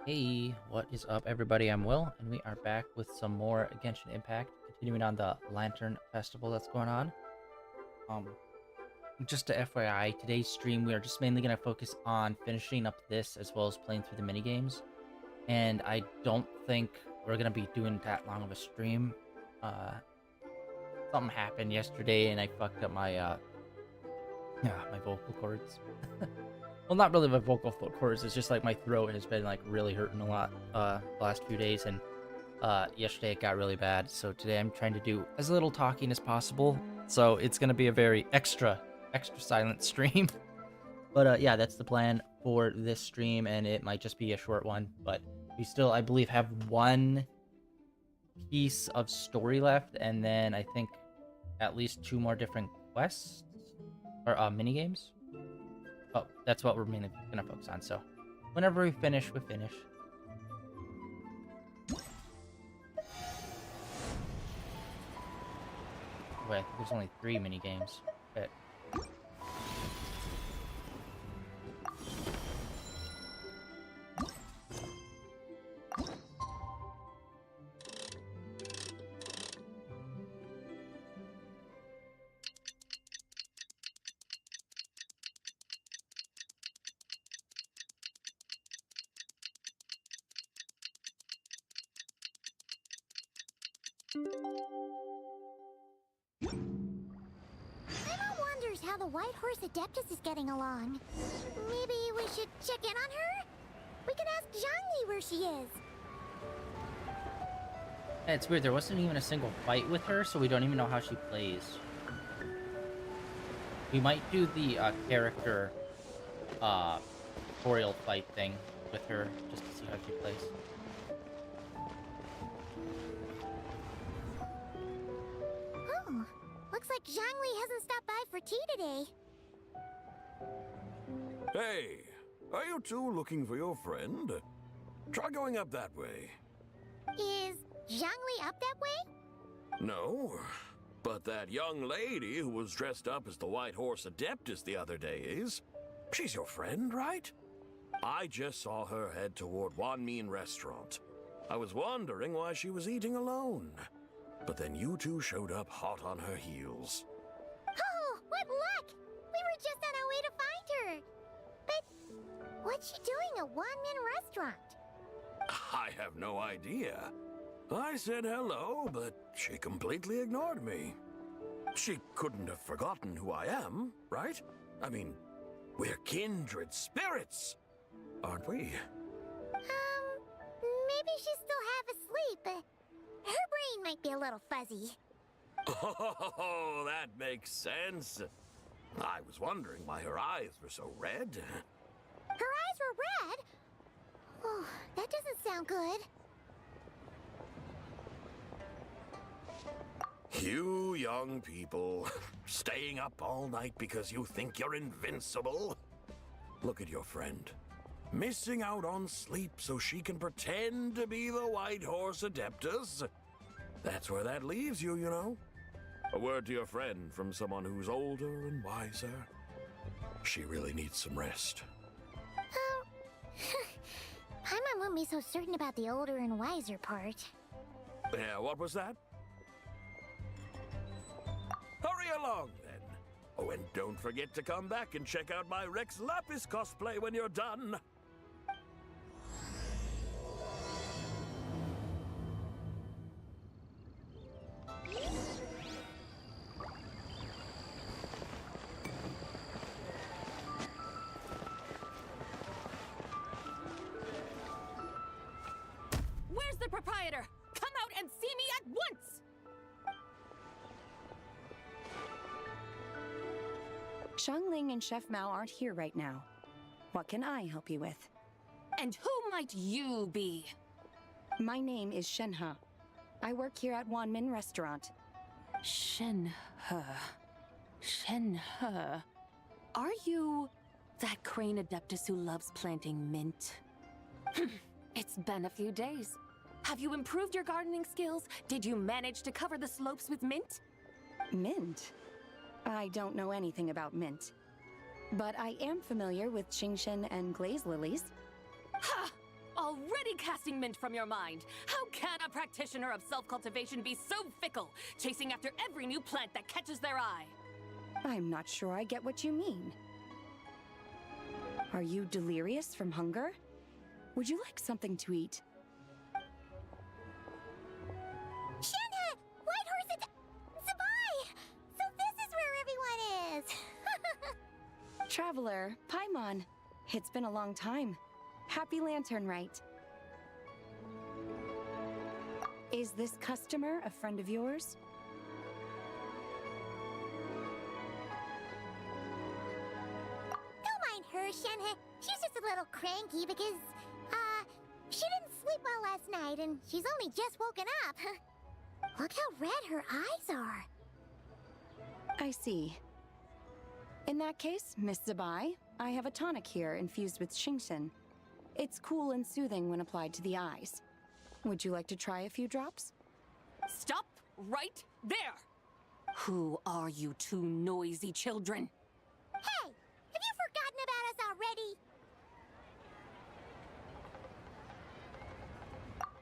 Hey, what is up, everybody? I'm Will, and we are back with some more Genshin Impact, continuing on the Lantern Festival that's going on. Um, just a FYI, today's stream we are just mainly going to focus on finishing up this as well as playing through the mini games. And I don't think we're going to be doing that long of a stream. Something happened yesterday, and I fucked up my my vocal cords. Well, not really my vocal cords. It's just like my throat has been like really hurting a lot the last few days, and yesterday it got really bad. So today I'm trying to do as little talking as possible. So it's gonna be a very extra silent stream. But yeah, that's the plan for this stream, and it might just be a short one. But we still, I believe, have one piece of story left, and then I think at least 2 more different quests or mini games. Oh, that's what we're mainly gonna focus on. So, whenever we finish, we finish. Wait, there's only 3 mini games. But Emma wonders how the White Horse Adeptus is getting along. Maybe we should check in on her? We can ask Zhangli where she is. yeah, it's weird. There wasn't even a single fight with her, so we don't even know how she plays. We might do the character tutorial fight thing with her just to see how she plays. Oh, looks like Zhangli hasn't stopped by for tea today. Hey, are you two looking for your friend? Try going up that way. Is Zhangli up that way? No, but that young lady who was dressed up as the White Horse Adeptus the other day is. She's your friend, right? I just saw her head toward Wanmin Restaurant. I was wondering why she was eating alone. But then you two showed up hot on her heels. Oh, what luck! We were just on our way to find her. But what's she doing at Wanmin Restaurant? I have no idea. I said hello, but she completely ignored me. She couldn't have forgotten who I am, right? I mean, we're kindred spirits, aren't we? Maybe she's still half asleep. Her brain might be a little fuzzy. Oh, that makes sense. I was wondering why her eyes were so red. Her eyes were red? Oh, that doesn't sound good. You young people, staying up all night because you think you're invincible? Look at your friend. Missing out on sleep so she can pretend to be the White Horse Adeptus. That's where that leaves you, you know. A word to your friend from someone who's older and wiser. She really needs some rest. Paimon won't be so certain about the older and wiser part. Yeah, what was that? Hurry along, then. Oh, and don't forget to come back and check out my Rex Lapis cosplay when you're done. Where's the proprietor? Come out and see me at once! Xiangling and Chef Mao aren't here right now. What can I help you with? And who might you be? My name is Shenhe. I work here at Wanmin Restaurant. Shenhe. Shenhe. Are you that crane adeptus who loves planting mint? It's been a few days. Have you improved your gardening skills? Did you manage to cover the slopes with mint? Mint? I don't know anything about mint. But I am familiar with Qingshen and glaze lilies. Ha! already casting mint from your mind. How can a practitioner of self-cultivation be so fickle, chasing after every new plant that catches their eye? I'm not sure I get what you mean. Are you delirious from hunger? Would you like something to eat? Shenhe! White Horse and Zabai! So this is where everyone is! Traveler, Paimon. It's been a long time. Happy Lantern Rite. Is this customer a friend of yours? Don't mind her, Shenhe. She's just a little cranky because, she didn't sleep well last night and she's only just woken up. Look how red her eyes are. I see. In that case, Miss Zabai, I have a tonic here infused with Shingshin. It's cool and soothing when applied to the eyes. Would you like to try a few drops? Stop right there! Who are you two noisy children? Hey, have you forgotten about us already?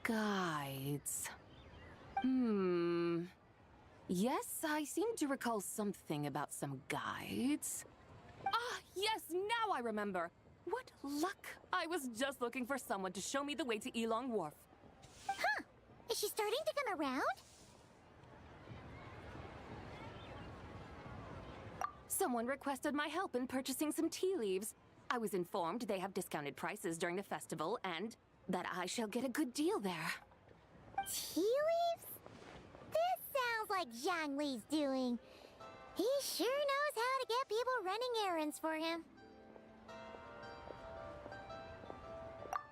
Guides. Yes, I seem to recall something about some guides. Ah, yes, now I remember. What luck! I was just looking for someone to show me the way to Elong Wharf. Huh. Is she starting to come around? Someone requested my help in purchasing some tea leaves. I was informed they have discounted prices during the festival and that I shall get a good deal there. Tea leaves? This sounds like Zhongli's doing. He sure knows how to get people running errands for him.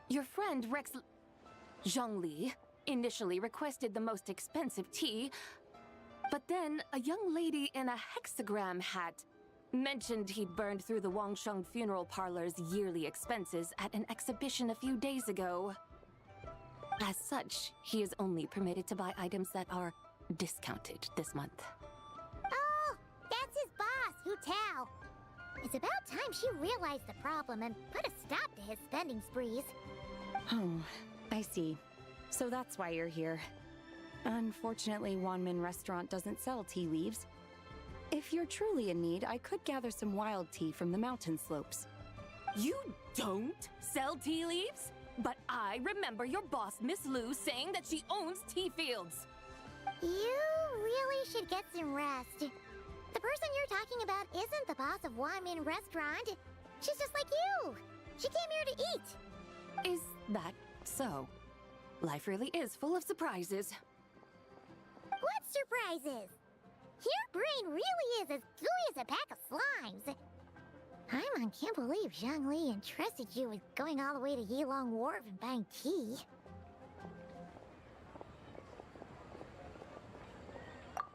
Your friend Rex Zhongli initially requested the most expensive tea, but then a young lady in a hexagram hat mentioned he'd burned through the Wangsheng funeral parlor's yearly expenses at an exhibition a few days ago. As such, he is only permitted to buy items that are discounted this month. Oh, that's his boss, Hu Tao. It's about time she realized the problem and put a stop to his spending sprees. Oh, I see. So that's why you're here. Unfortunately, Wanmin Restaurant doesn't sell tea leaves. If you're truly in need, I could gather some wild tea from the mountain slopes. You don't sell tea leaves? But I remember your boss, Miss Lu, saying that she owns tea fields. You really should get some rest. The person you're talking about isn't the boss of Wanmin Restaurant. She's just like you. She came here to eat. Is that so? Life really is full of surprises. What surprises? Your brain really is as gooey as a pack of slimes. Paimon can't believe Zhongli entrusted you with going all the way to Yilong Wharf and buying tea.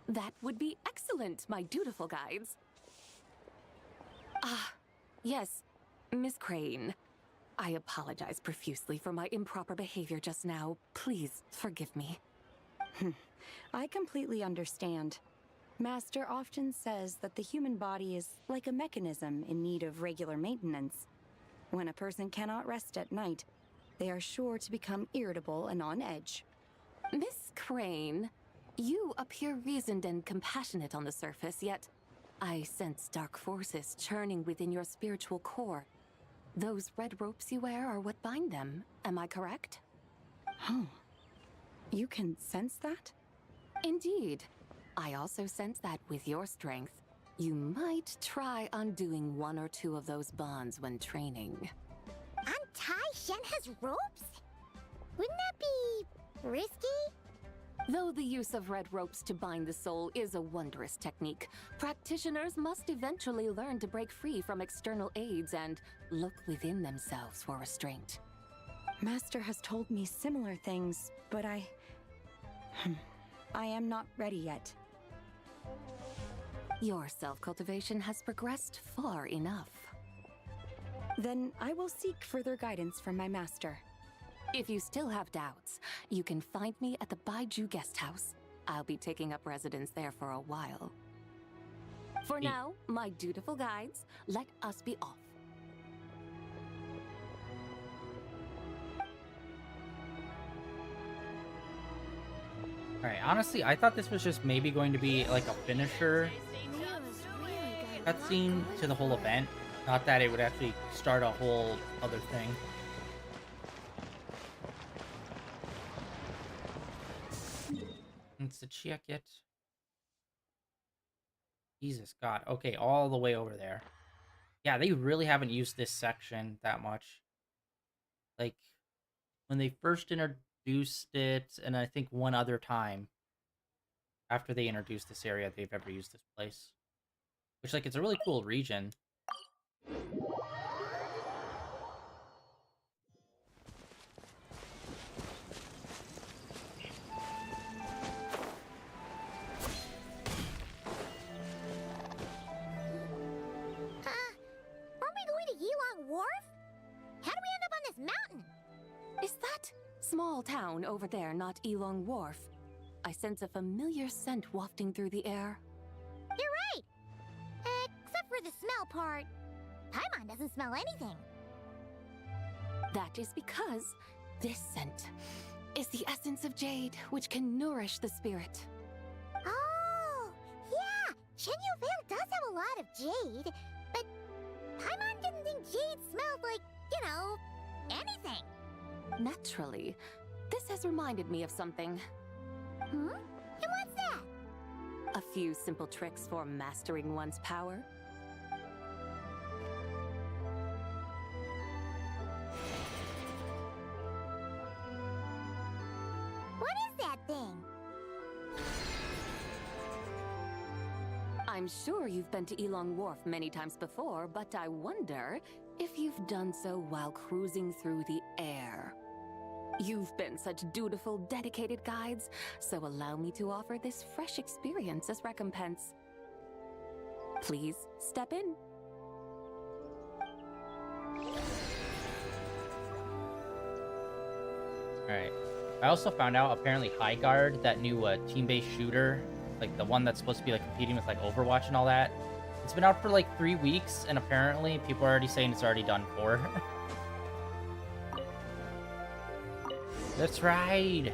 That would be excellent, my dutiful guides. Ah, yes, Miss Crane. I apologize profusely for my improper behavior just now. Please forgive me. I completely understand. Master often says that the human body is like a mechanism in need of regular maintenance. When a person cannot rest at night, they are sure to become irritable and on edge. Miss Crane, you appear reasoned and compassionate on the surface, yet I sense dark forces churning within your spiritual core. Those red ropes you wear are what bind them, am I correct? Oh, you can sense that? Indeed. I also sense that with your strength, you might try undoing one or two of those bonds when training. Untie Shenhe's ropes? Wouldn't that be risky? Though the use of red ropes to bind the soul is a wondrous technique, practitioners must eventually learn to break free from external aids and look within themselves for restraint. Master has told me similar things, but I am not ready yet. Your self-cultivation has progressed far enough. Then I will seek further guidance from my master. If you still have doubts, you can find me at the Baiju Guest House. I'll be taking up residence there for a while. For now, my dutiful guides, let us be off. Alright, honestly, I thought this was just maybe going to be like a finisher cutscene to the whole event. Not that it would actually start a whole other thing. Let's check it. Jesus God. Okay, all the way over there. Yeah, they really haven't used this section that much. Like, when they first introduced it, and I think one other time after they introduced this area, they've ever used this place. Which, like, it's a really cool region. Aren't we going to Yilong Wharf? How do we end up on this mountain? Is that small town over there not Elong Wharf? I sense a familiar scent wafting through the air. You're right! Except for the smell part. Paimon doesn't smell anything. That is because this scent is the essence of jade, which can nourish the spirit. Oh, yeah! Shenyu Vale does have a lot of jade, but Paimon didn't think jade smelled like, you know, anything. Naturally, this has reminded me of something. Hmm? And what's that? A few simple tricks for mastering one's power. What is that thing? I'm sure you've been to Elong Wharf many times before, but I wonder if you've done so while cruising through the air. You've been such dutiful, dedicated guides, so allow me to offer this fresh experience as recompense. Please step in. Alright. I also found out, apparently, High Guard, that new team-based shooter, like the one that's supposed to be like competing with like Overwatch and all that, it's been out for like 3 weeks, and apparently people are already saying it's already done for. Let's ride!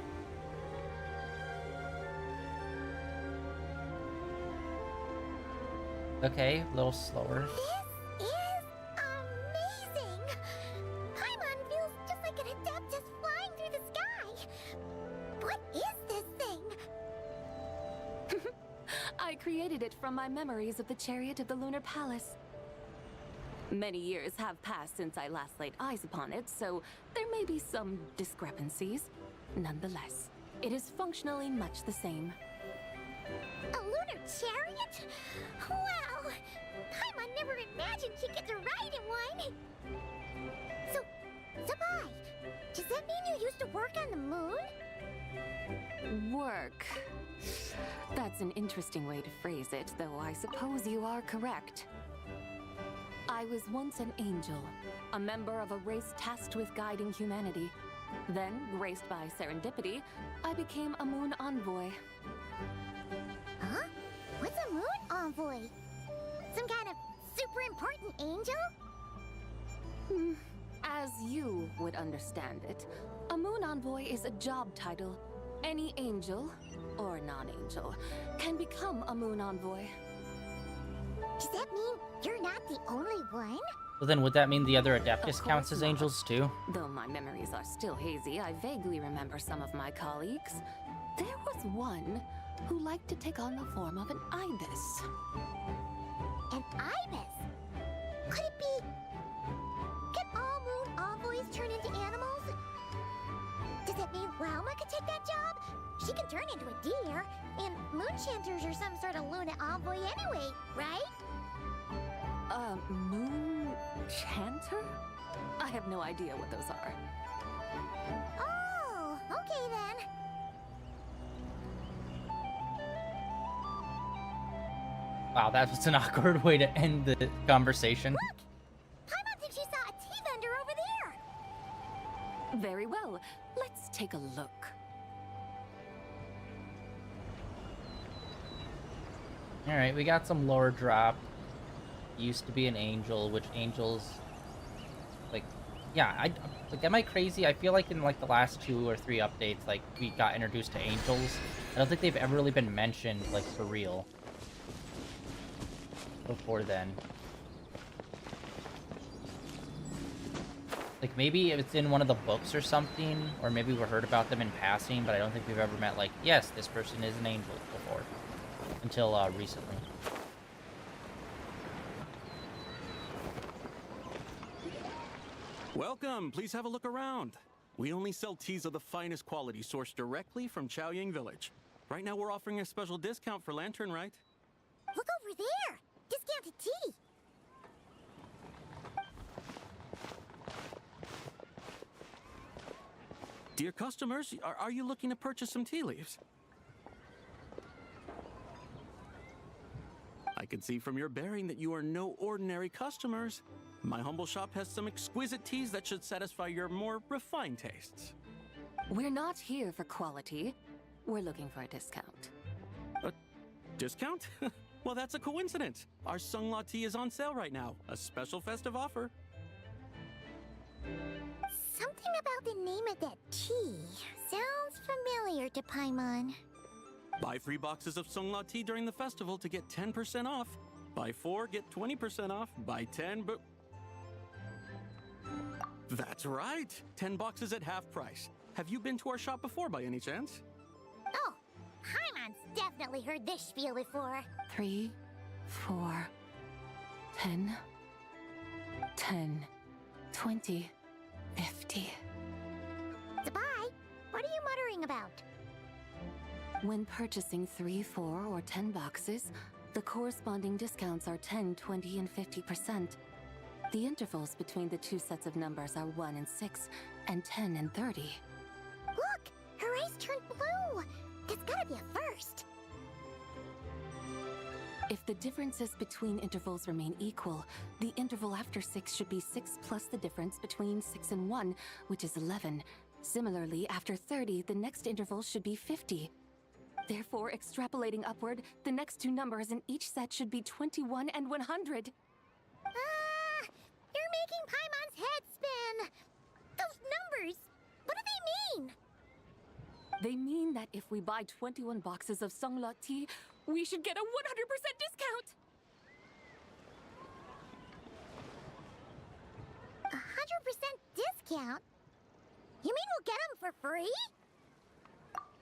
Okay, a little slower. This is amazing! Paimon feels just like an Adeptus flying through the sky. What is this thing? I created it from my memories of the chariot of the Lunar Palace. Many years have passed since I last laid eyes upon it, so there may be some discrepancies. Nonetheless, it is functionally much the same. A lunar chariot? Wow! Paimon never imagined she'd get to ride in one! So, Sabai, does that mean you used to work on the moon? Work. That's an interesting way to phrase it, though I suppose you are correct. I was once an angel, a member of a race tasked with guiding humanity. Then, graced by serendipity, I became a moon envoy. Huh? What's a moon envoy? Some kind of super important angel? As you would understand it, a moon envoy is a job title. Any angel, or non-angel, can become a moon envoy. Does that mean you're not the only one? So then would that mean the other Adeptus Of counts course as not. angels too? Though my memories are still hazy, I vaguely remember some of my colleagues. There was one who liked to take on the form of an ibis. An ibis? Could it be... Can all moon envoys turn into animals? Does that mean Lauma could take that job? She can turn into a deer, and moon chanters are some sort of Luna envoy anyway, right? Moon chanter? I have no idea what those are. Oh, okay then. Wow, that was an awkward way to end the conversation. Look! Paimon thinks she saw a tea vendor over there! Very well, let's take a look. Alright, we got some lore drop. Used to be an angel, which angels, like, Yeah, like, am I crazy? I feel like in like the last 2 or 3 updates, like we got introduced to angels. I don't think they've ever really been mentioned like for real before then. Like maybe it's in one of the books or something, or maybe we heard about them in passing, but I don't think we've ever met like, yes, this person is an angel before, until recently. Welcome. Please have a look around. We only sell teas of the finest quality sourced directly from Chaoying Village. Right now we're offering a special discount for Lantern Rite. Look over there! Discounted tea! Dear customers, are you looking to purchase some tea leaves? I can see from your bearing that you are no ordinary customers. My humble shop has some exquisite teas that should satisfy your more refined tastes. We're not here for quality. We're looking for a discount. A discount? Well, that's a coincidence. Our Sunglaw tea is on sale right now. A special festive offer. Something about the name of that tea sounds familiar to Paimon. Buy 3 boxes of Sunglaw tea during the festival to get 10% off. Buy 4, get 20% off. Buy 10, but... That's right! 10 boxes at half price. Have you been to our shop before by any chance? Oh, Paimon's definitely heard this spiel before. 3, 4, 10, 10, 20, 50. Zabai, what are you muttering about? When purchasing 3, 4, or 10 boxes, the corresponding discounts are 10, 20, and 50%. The intervals between the 2 sets of numbers are 1 and 6, and 10 and 30. Look! Her eyes turned blue! That's gotta be a first! If the differences between intervals remain equal, the interval after 6 should be 6 plus the difference between 6 and 1, which is 11. Similarly, after 30, the next interval should be 50. Therefore, extrapolating upward, the next 2 numbers in each set should be 21 and 100. You're making Paimon's head spin! Those numbers! What do they mean? They mean that if we buy 21 boxes of Sunglaw tea, we should get a 100% discount! 100% discount? You mean we'll get them for free?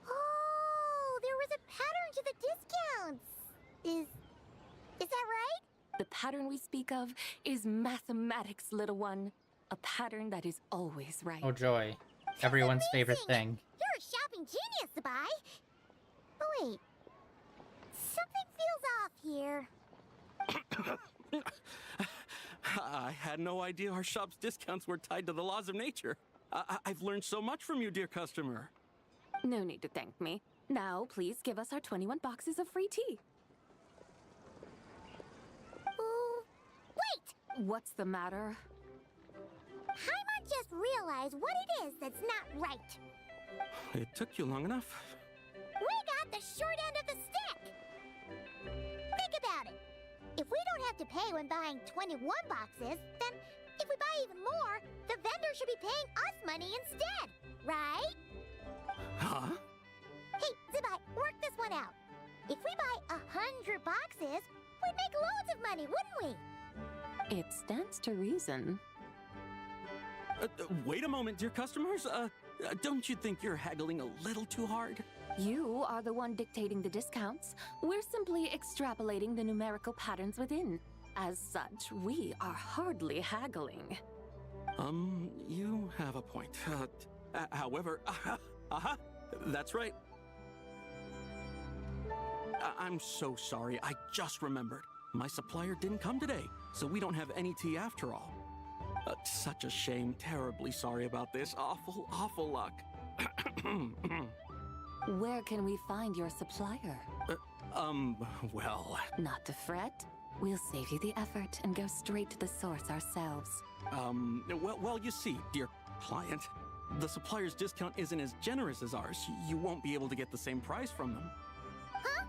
Oh, there was a pattern to the discounts. Is that right? The pattern we speak of is mathematics, little one. A pattern that is always right. Oh joy. Everyone's favorite amazing. thing. You're a shopping genius, Zabai. Oh wait. Something feels off here. I had no idea our shop's discounts were tied to the laws of nature. I've learned so much from you, dear customer. No need to thank me. Now, please give us our 21 boxes of free tea. Ooh. Wait! What's the matter? Paimon just realized what it is that's not right. It took you long enough. We got the short end of the stick! Think about it. If we don't have to pay when buying 21 boxes, then if we buy even more, the vendor should be paying us money instead, right? Huh? Hey, Zabai, work this one out. If we buy 100 boxes, we'd make loads of money, wouldn't we? It stands to reason. Wait a moment, dear customers. Don't you think you're haggling a little too hard? You are the one dictating the discounts. We're simply extrapolating the numerical patterns within. As such, we are hardly haggling. You have a point. However, that's right. I'm so sorry. I just remembered. My supplier didn't come today, so we don't have any tea after all. Such a shame. Terribly sorry about this. Awful luck. Where can we find your supplier? Well... Not to fret. We'll save you the effort and go straight to the source ourselves. Well, you see, dear client, the supplier's discount isn't as generous as ours. You won't be able to get the same price from them. Huh?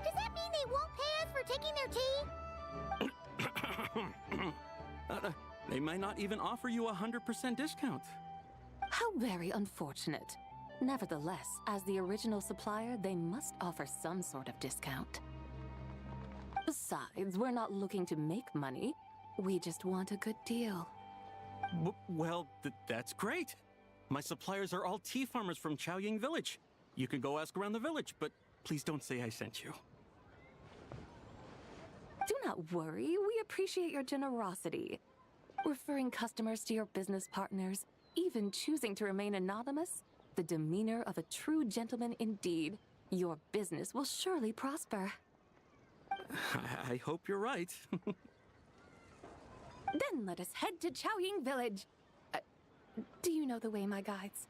Does that mean they won't pay us for taking their tea? They might not even offer you a 100% discount. How very unfortunate. Nevertheless, as the original supplier, they must offer some sort of discount. Besides, we're not looking to make money. We just want a good deal. Well, that's great. My suppliers are all tea farmers from Chaoying Village. You can go ask around the village, but please don't say I sent you. Do not worry, we appreciate your generosity. Referring customers to your business partners, even choosing to remain anonymous, the demeanor of a true gentleman indeed. Your business will surely prosper. I hope you're right. Then let us head to Chaoying Village. Do you know the way, my guides?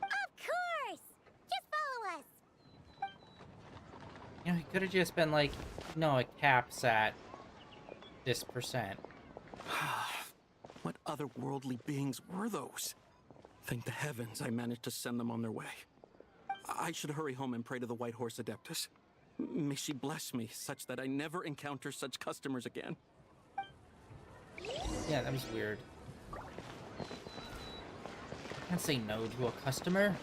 Of course! Just follow us! You know, he could have just been like, no, it caps at this percent. What otherworldly beings were those? Thank the heavens I managed to send them on their way. I should hurry home and pray to the White Horse Adeptus. May she bless me such that I never encounter such customers again. Yeah, that was weird. Can't say no to a customer.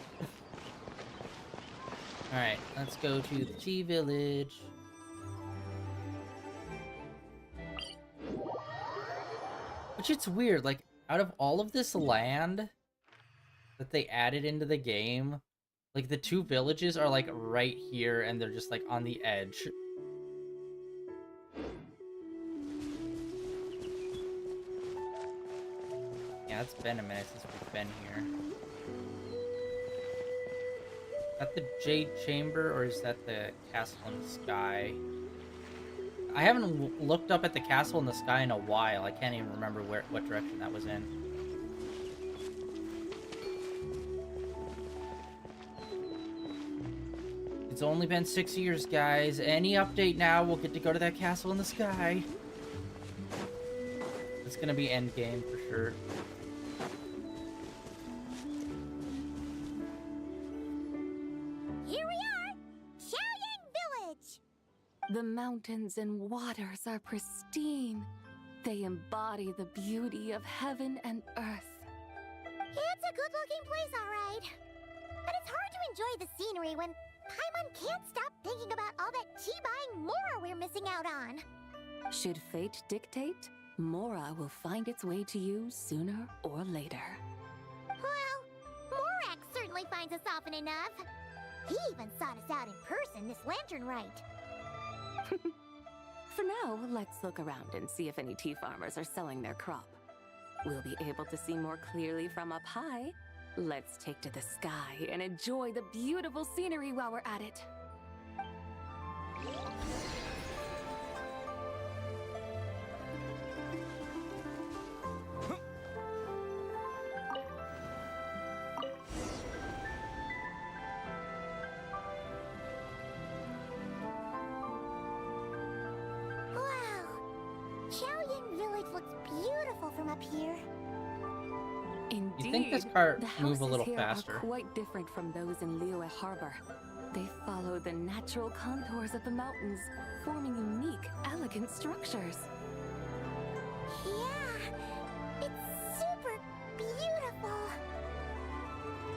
Alright, let's go to the tea village. Which it's weird, like, out of all of this land that they added into the game, like, the two villages are, like, right here, and they're just, like, on the edge. Yeah, it's been a minute since we've been here. Is that the Jade Chamber, or is that the Castle in the Sky? I haven't looked up at the Castle in the Sky in a while. I can't even remember what direction that was in. It's only been 6 years, guys. Any update now, we'll get to go to that Castle in the Sky. It's gonna be endgame for sure. Here we are! Chaoying Village! The mountains and waters are pristine. They embody the beauty of heaven and earth. It's a good-looking place, all right. But it's hard to enjoy the scenery when Paimon can't stop thinking about all that tea-buying Mora we're missing out on. Should fate dictate, Mora will find its way to you sooner or later. Well, Morak certainly finds us often enough. He even sought us out in person this lantern rite. For now, let's look around and see if any tea farmers are selling their crop. We'll be able to see more clearly from up high. Let's take to the sky and enjoy the beautiful scenery while we're at it. Wow! Chaoying Village looks beautiful from up here. Indeed, You think this car the move a houses little here faster? are quite different from those in Liyue Harbor. They follow the natural contours of the mountains, forming unique, elegant structures. Yeah, it's super beautiful.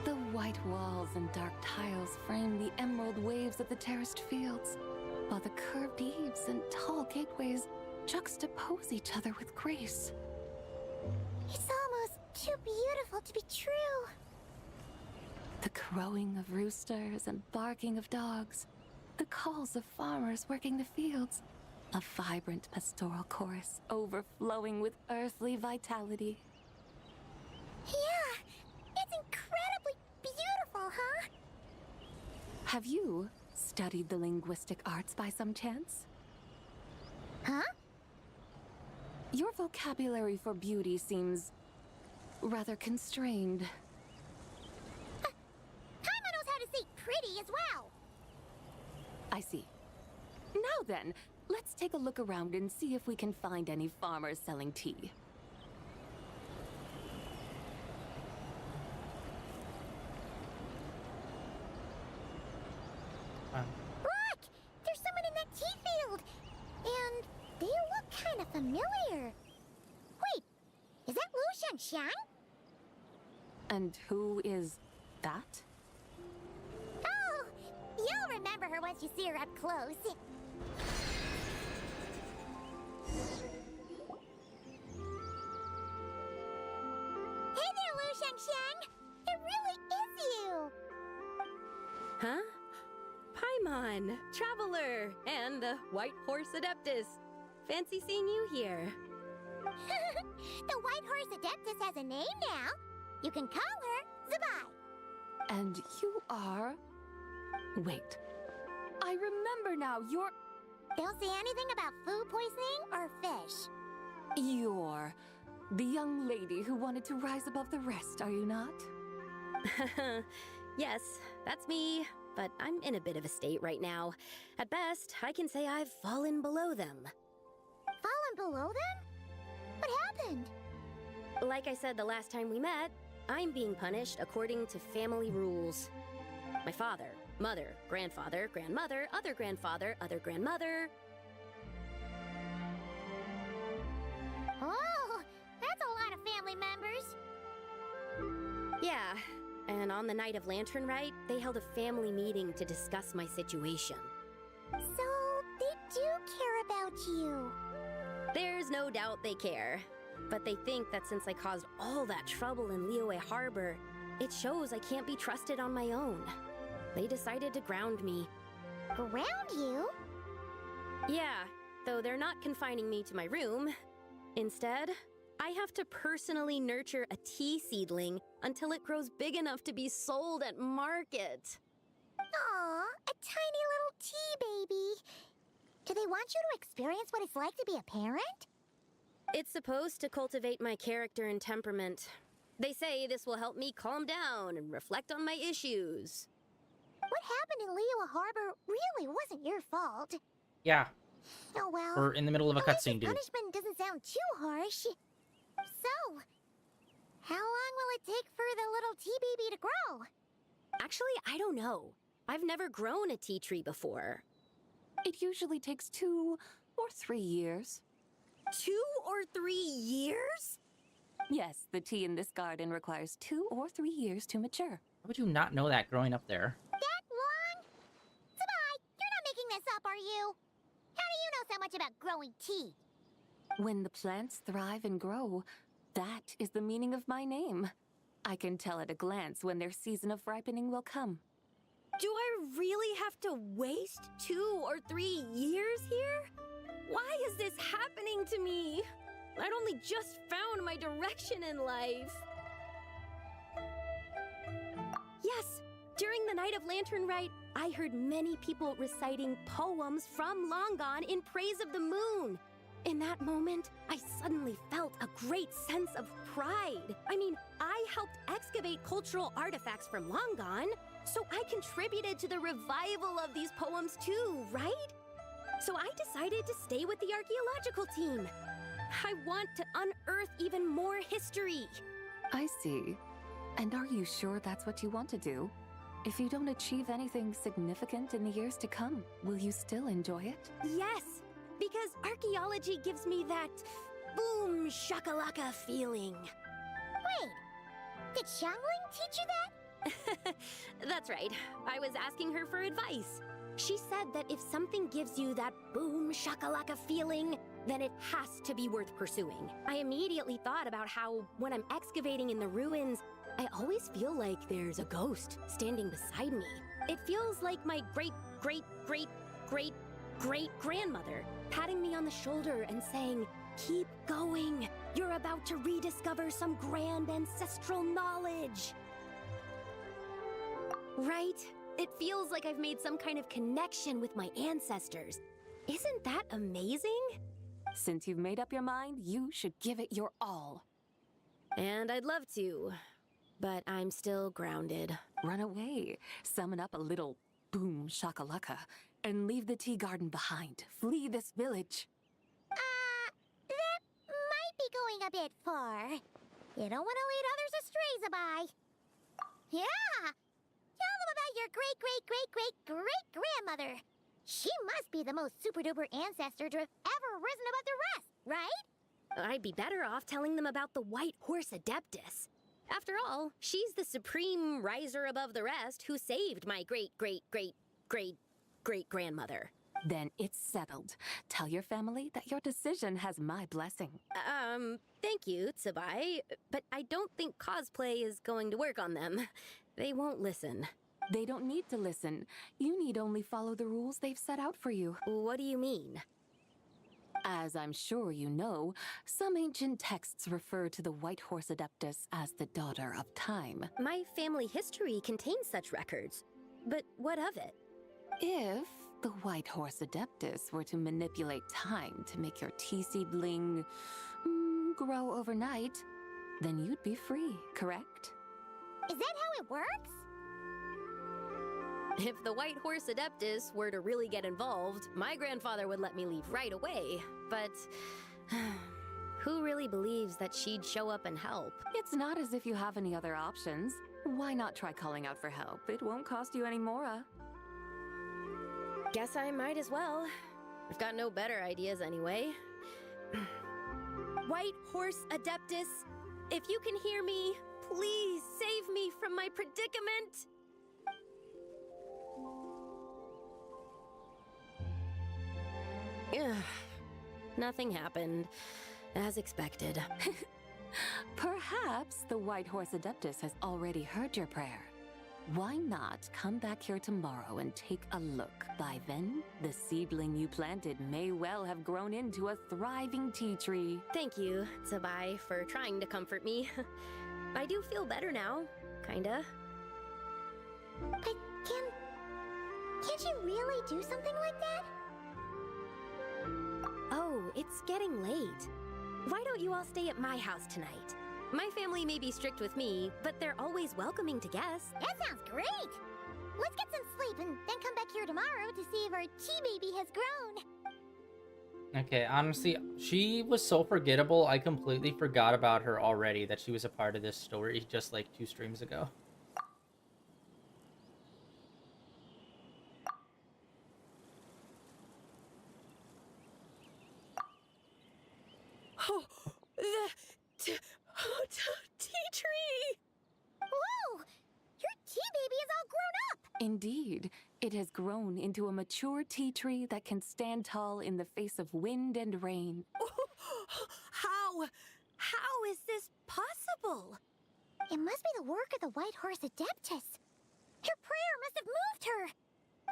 The white walls and dark tiles frame the emerald waves of the terraced fields, while the curved eaves and tall gateways juxtapose each other with grace. It's almost too beautiful to be true. The crowing of roosters and barking of dogs, the calls of farmers working the fields, a vibrant pastoral chorus overflowing with earthly vitality. Yeah, it's incredibly beautiful, huh? Have you studied the linguistic arts by some chance? Huh? Your vocabulary for beauty seems rather constrained. Paimon knows how to say pretty as well. I see. Now then, let's take a look around and see if we can find any farmers selling tea. Look! There's someone in that tea field! And they look kind of familiar. Xiang. And who is that? Oh, you'll remember her once you see her up close. Hey there, Lu Shangxiang! It really is you! Huh? Paimon, Traveler, and the White Horse Adeptus. Fancy seeing you here. The White Horse Adeptus has a name now. You can call her Zabai. And you are... Wait. I remember now, you're... Don't say anything about food poisoning or fish. You're... the young lady who wanted to rise above the rest, are you not? Yes, that's me, but I'm in a bit of a state right now. At best, I can say I've fallen below them. Fallen below them? What happened? Like I said the last time we met, I'm being punished according to family rules. My father, mother, grandfather, grandmother, other grandfather, other grandmother. Oh, that's a lot of family members. Yeah, and on the night of Lantern Rite, they held a family meeting to discuss my situation. So, they do care about you. There's no doubt they care. But they think that since I caused all that trouble in Liyue Harbor, it shows I can't be trusted on my own. They decided to ground me. Ground you? Yeah, though they're not confining me to my room. Instead, I have to personally nurture a tea seedling until it grows big enough to be sold at market. Aw, a tiny little tea baby. Do they want you to experience what it's like to be a parent? It's supposed to cultivate my character and temperament. They say this will help me calm down and reflect on my issues. What happened in Liyue Harbor really wasn't your fault. Yeah, Oh well. we're in the middle of a at least cutscene, this dude. punishment doesn't sound too harsh. So, how long will it take for the little tea baby to grow? Actually, I don't know. I've never grown a tea tree before. It usually takes 2 or 3 years. 2 or 3 years? Yes, the tea in this garden requires 2 or 3 years to mature. How would you not know that growing up there? That long? Sabai, you're not making this up, are you? How do you know so much about growing tea? When the plants thrive and grow, that is the meaning of my name. I can tell at a glance when their season of ripening will come. Do I really have to waste 2 or 3 years here? Why is this happening to me? I'd only just found my direction in life. Yes, during the night of Lantern Rite, I heard many people reciting poems from Long Gone in praise of the moon. In that moment, I suddenly felt a great sense of pride. I mean, I helped excavate cultural artifacts from Long Gone, so I contributed to the revival of these poems too, right? So I decided to stay with the archaeological team. I want to unearth even more history. I see. And are you sure that's what you want to do? If you don't achieve anything significant in the years to come, will you still enjoy it? Yes, because archaeology gives me that boom shakalaka feeling. Wait, did Xiangling teach you that? That's right. I was asking her for advice. She said that if something gives you that boom shakalaka feeling, then it has to be worth pursuing. I immediately thought about how, when I'm excavating in the ruins, I always feel like there's a ghost standing beside me. It feels like my great-great-great-great-great-grandmother patting me on the shoulder and saying, "Keep going. You're about to rediscover some grand ancestral knowledge." Right? It feels like I've made some kind of connection with my ancestors. Isn't that amazing? Since you've made up your mind, you should give it your all. And I'd love to, but I'm still grounded. Run away, summon up a little boom shakalaka, and leave the tea garden behind. Flee this village. That might be going a bit far. You don't want to lead others astray, Zabai. Yeah! Tell them about your great-great-great-great-great-grandmother. She must be the most super-duper ancestor to have ever risen above the rest, right? I'd be better off telling them about the White Horse Adeptus. After all, she's the supreme riser above the rest who saved my great-great-great-great-great-grandmother. Then it's settled. Tell your family that your decision has my blessing. Thank you, Tsubai, but I don't think cosplay is going to work on them. They won't listen. They don't need to listen. You need only follow the rules they've set out for you. What do you mean? As I'm sure you know, some ancient texts refer to the White Horse Adeptus as the Daughter of Time. My family history contains such records. But what of it? If the White Horse Adeptus were to manipulate time to make your tea seedling grow overnight, then you'd be free, correct? Is that how it works? If the White Horse Adeptus were to really get involved, my grandfather would let me leave right away. But who really believes that she'd show up and help? It's not as if you have any other options. Why not try calling out for help? It won't cost you any more. Guess I might as well. I've got no better ideas anyway. White Horse Adeptus, if you can hear me, please save me from my predicament! Ugh. Nothing happened, as expected. Perhaps the White Horse Adeptus has already heard your prayer. Why not come back here tomorrow and take a look? By then, the seedling you planted may well have grown into a thriving tea tree. Thank you, Tsubai, for trying to comfort me. I do feel better now, kinda. But can't you really do something like that? Oh, it's getting late. Why don't you all stay at my house tonight? My family may be strict with me, but they're always welcoming to guests. That sounds great! Let's get some sleep and then come back here tomorrow to see if our tea baby has grown. Okay, honestly, she was so forgettable, I completely forgot about her already, that she was a part of this story just like 2 streams ago. Oh, the tea tree! Whoa! Your tea baby is all grown up! Indeed, it has grown into a mature tea tree that can stand tall in the face of wind and rain. How is this possible? It must be the work of the White Horse Adeptus. Her prayer must have moved her.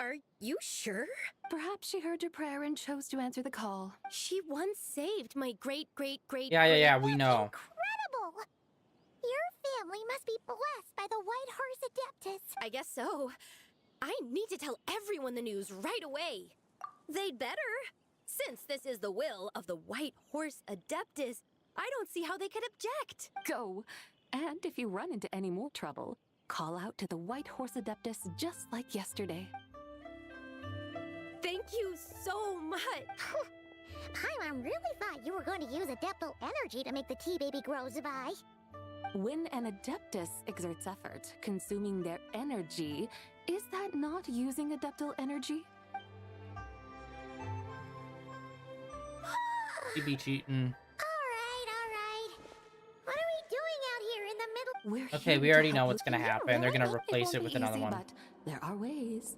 Are you sure? Perhaps she heard your prayer and chose to answer the call. She once saved my great-great-great... Yeah, we know. Incredible! Your family must be blessed by the White Horse Adeptus. I guess so. I need to tell everyone the news right away. They'd better. Since this is the will of the White Horse Adeptus, I don't see how they could object. Go! And if you run into any more trouble, call out to the White Horse Adeptus just like yesterday. Thank you so much. Paimon really thought you were going to use Adeptal energy to make the tea baby grow, Zubai. When an Adeptus exerts effort, consuming their energy, is that not using Adeptal energy? She'd be cheating. Alright. What are we doing out here in the middle? We're Okay, here we to already know help what's you. gonna happen. They're gonna It replace won't it be with another easy, one. but there are ways.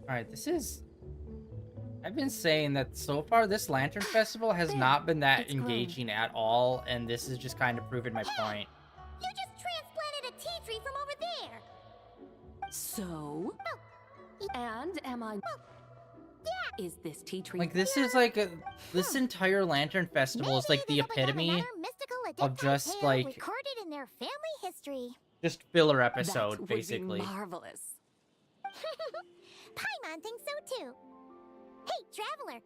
Alright, this is... I've been saying that so far this Lantern Festival has not been that It's grown. engaging at all, and this is just kind of proving my point. You just transplanted a tea tree from over there. So? And am I... Is this tea tree... Like, this is like this entire Lantern Festival is like the Maybe this will become epitome another mystical of Adeptal just, tale like- recorded in their family history. just filler That episode, would basically. be marvelous. Paimon thinks so too. Hey, Traveler.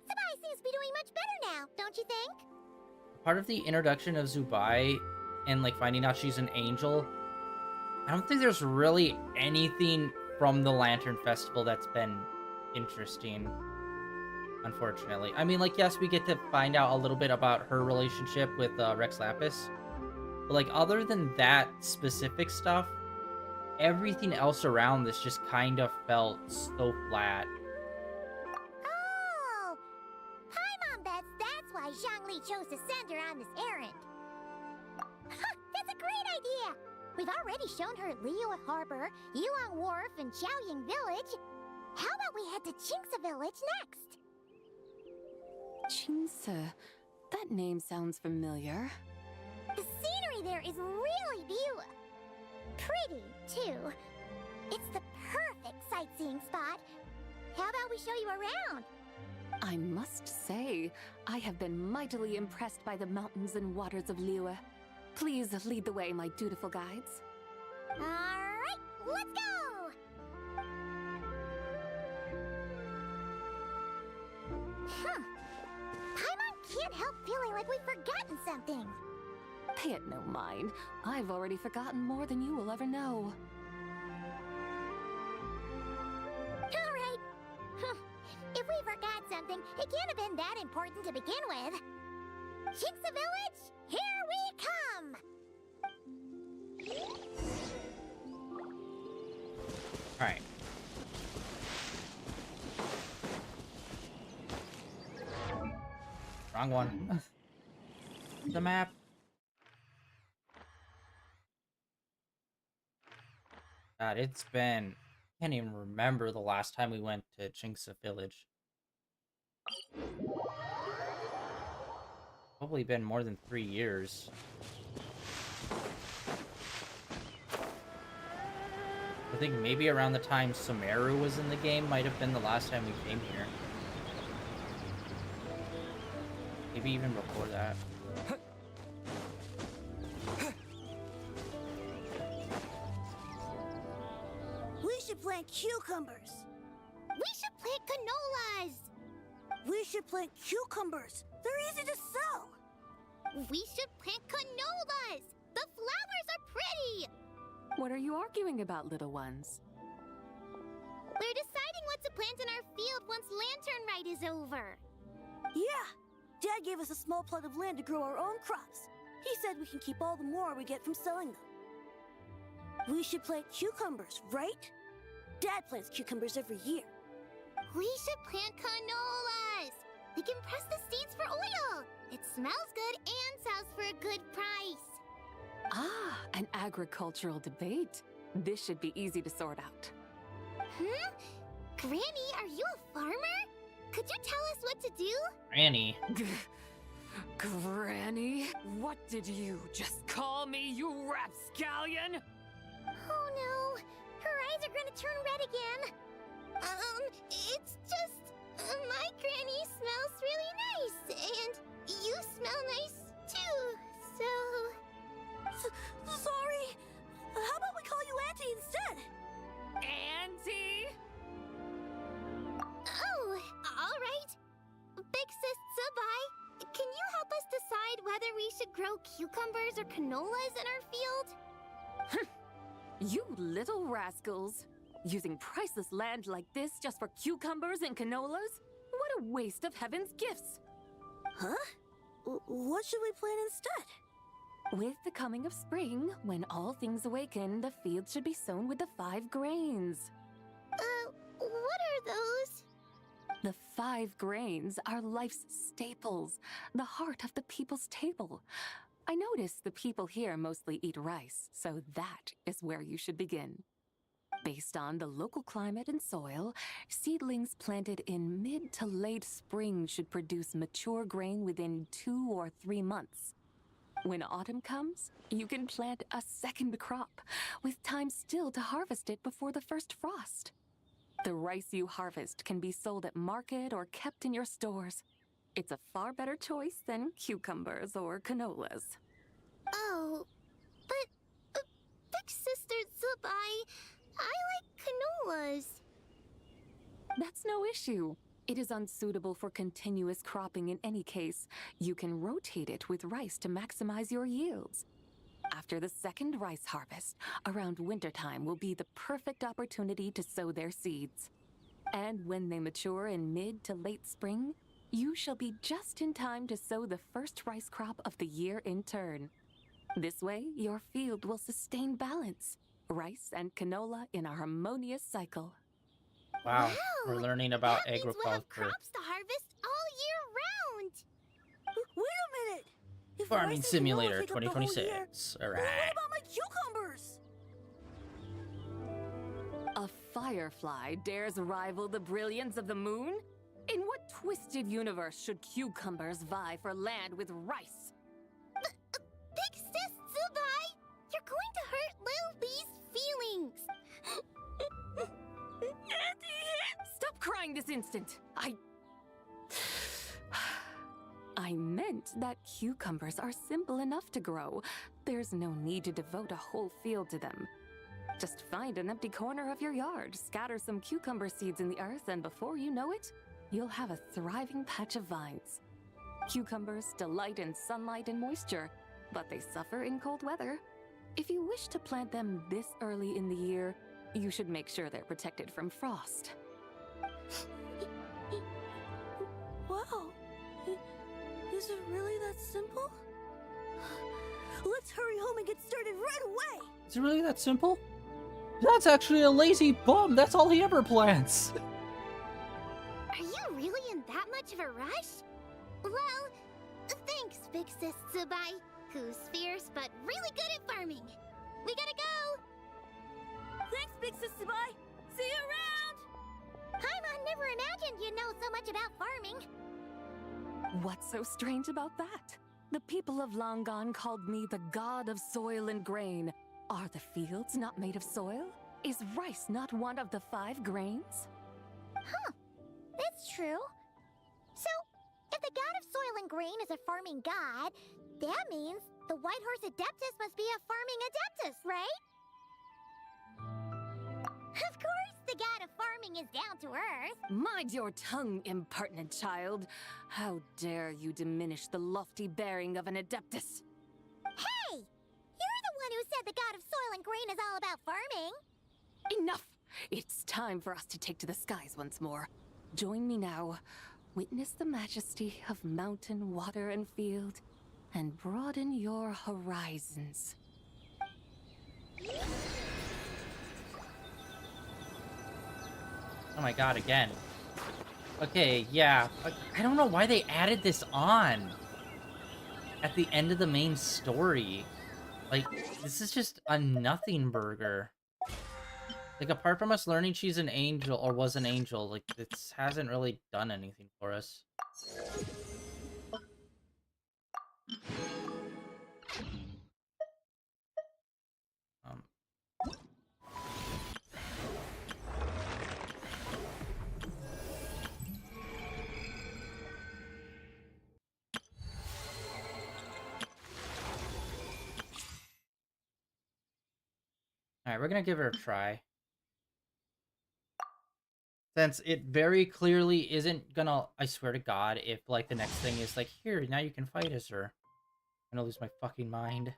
Zubai seems to be doing much better now, don't you think? Part of the introduction of Zubai and like finding out she's an angel, I don't think there's really anything from the Lantern Festival that's been interesting, unfortunately. I mean, like, yes, we get to find out a little bit about her relationship with Rex Lapis, but like, other than that specific stuff, everything else around this just kind of felt so flat. Oh, why Zhongli chose to send her on this errand. That's a great idea! We've already shown her Liyue Harbor, Yulong Wharf, and Xiaoying Village. How about we head to Qingce Village next? Qingce. That name sounds familiar. The scenery there is really pretty, too. It's the perfect sightseeing spot. How about we show you around? I must say, I have been mightily impressed by the mountains and waters of Liyue. Please lead the way, my dutiful guides. Alright, let's go! Paimon can't help feeling like we've forgotten something. Pay it no mind. I've already forgotten more than you will ever know. Alright. If we forgot something, it can't have been that important to begin with. Qingce Village, here we come! Alright. Wrong one. The map. God, it's been... I can't even remember the last time we went to Qingce Village. Probably been more than 3 years. I think maybe around the time Sumeru was in the game might have been the last time we came here. Maybe even before that. We should plant cucumbers. We should plant canolas! We should plant cucumbers. They're easy to sell. We should plant canolas! The flowers are pretty! What are you arguing about, little ones? We're deciding what to plant in our field once Lantern Rite is over. Yeah. Dad gave us a small plot of land to grow our own crops. He said we can keep all the more we get from selling them. We should plant cucumbers, right? Dad plants cucumbers every year. We should plant canolas! We can press the seeds for oil! It smells good and sells for a good price. Ah, an agricultural debate. This should be easy to sort out. Granny, are you a farmer? Could you tell us what to do? Granny. Granny? What did you just call me, you rapscallion? Oh no, her eyes are gonna turn red again. It's just... my granny smells really nice, and you smell nice too, so... Sorry. How about we call you Auntie instead? Auntie? Oh, alright. Big Sis Zubai, can you help us decide whether we should grow cucumbers or canolas in our field? You little rascals. Using priceless land like this just for cucumbers and canolas? What a waste of heaven's gifts! Huh? What should we plant instead? With the coming of spring, when all things awaken, the fields should be sown with the 5 grains. What are those? The 5 grains are life's staples, the heart of the people's table. I notice the people here mostly eat rice, so that is where you should begin. Based on the local climate and soil, seedlings planted in mid to late spring should produce mature grain within 2 or 3 months. When autumn comes, you can plant a second crop, with time still to harvest it before the first frost. The rice you harvest can be sold at market or kept in your stores. It's a far better choice than cucumbers or canolas. Oh, but Big Sister Zubai, I like canolas. That's no issue. It is unsuitable for continuous cropping in any case. You can rotate it with rice to maximize your yields. After the second rice harvest, around wintertime will be the perfect opportunity to sow their seeds. And when they mature in mid to late spring, you shall be just in time to sow the first rice crop of the year in turn. This way, your field will sustain balance. Rice and canola in a harmonious cycle. Wow, we're learning about that means we'll have agriculture. crops to harvest all year round. Farming forests and snow Simulator take up the whole year. 2026. What Alright. about my cucumbers? A firefly dares rival the brilliance of the moon? In what twisted universe should cucumbers vie for land with rice? Big Sis Zubai, you're going to hurt Lil Bee's feelings. Stop crying this instant! I meant that cucumbers are simple enough to grow. There's no need to devote a whole field to them. Just find an empty corner of your yard, scatter some cucumber seeds in the earth, and before you know it, you'll have a thriving patch of vines. Cucumbers delight in sunlight and moisture, but they suffer in cold weather. If you wish to plant them this early in the year, you should make sure they're protected from frost. Wow. Is it really that simple? Let's hurry home and get started right away! Is it really that simple? That's actually a lazy bum. That's all he ever plants. Are you really in that much of a rush? Well, thanks, Big Sis Zubai, who's fierce but really good at farming. We gotta go! Thanks, Big Sis Zubai! See you around! Paimon never imagined you'd know so much about farming. What's so strange about that? The people of Longon called me the god of soil and grain. Are the fields not made of soil? Is rice not one of the 5 grains? Huh, that's true. So, if the god of soil and grain is a farming god, that means the White Horse Adeptus must be a farming adeptus, right? Of course, the god of farming is down to earth. Mind your tongue, impertinent child. How dare you diminish the lofty bearing of an adeptus? Hey! You're the one who said the god of soil and grain is all about farming. Enough! It's time for us to take to the skies once more. Join me now. Witness the majesty of mountain, water, and field, and broaden your horizons. Oh my god, again. Okay, yeah. I don't know why they added this on at the end of the main story. Like, this is just a nothing burger. Like, apart from us learning she's an angel, or was an angel, like, this hasn't really done anything for us. Alright, we're gonna give her a try. Since it very clearly isn't gonna, I swear to God, if, like, the next thing is, like, here, now you can fight as her. I'm gonna lose my fucking mind.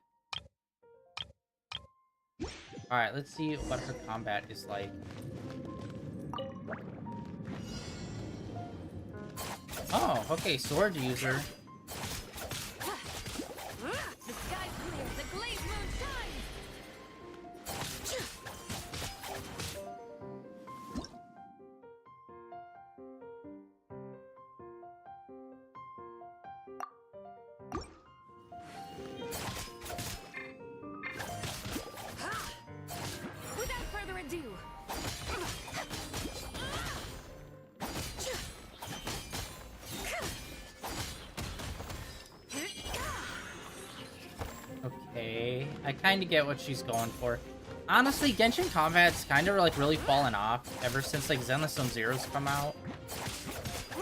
Alright, let's see what her combat is like. Oh, okay, sword user. The sky's clear, the glaze moon shines! Without further ado, Okay, I kind of get what she's going for. Honestly, Genshin combat's kind of, like, really fallen off ever since, like, Zenless Zone Zero's come out.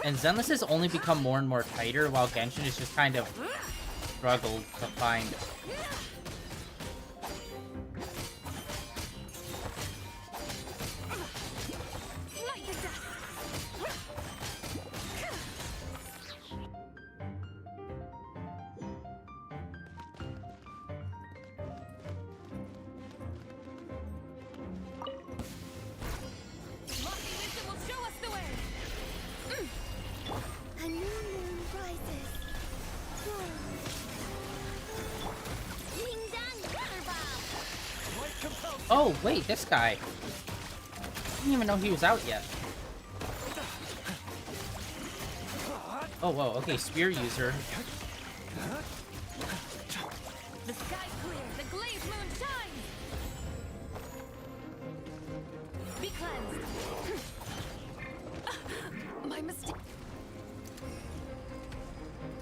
And Zenless has only become more and more tighter, while Genshin is just kind of struggled to find. light the dust! Lofty wisdom will show us the way! A new moon rises. Ding dong, water bomb. Oh, wait, this guy. I didn't even know he was out yet. Oh, whoa, okay, spear user. my mistake.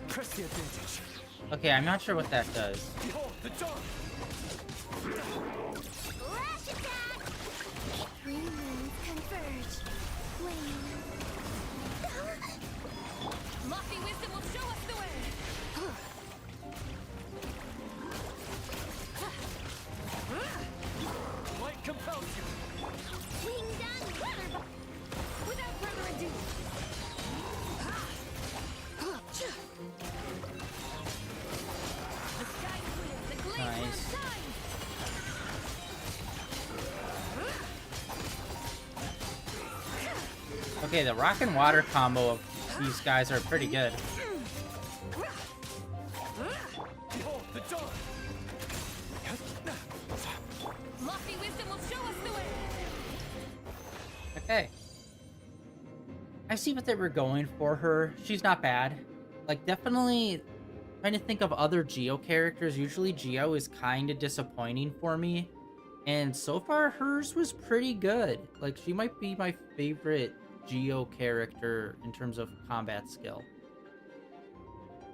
Press the advantage. Okay, I'm not sure what that does. Behold the dawn. Lash attack! Three moons converge. Flame. Lofty wisdom will show us the way. Light compels you. Wing done. Without further ado. The sky clear, the glade Nice. will shine. Okay, the rock and water combo of these guys are pretty good. Behold the dawn. Lofty wisdom will show us the way. Okay. I see what they were going for her. She's not bad. Like, definitely trying to think of other Geo characters. Usually Geo is kind of disappointing for me. And so far, hers was pretty good. Like, she might be my favorite Geo character in terms of combat skill.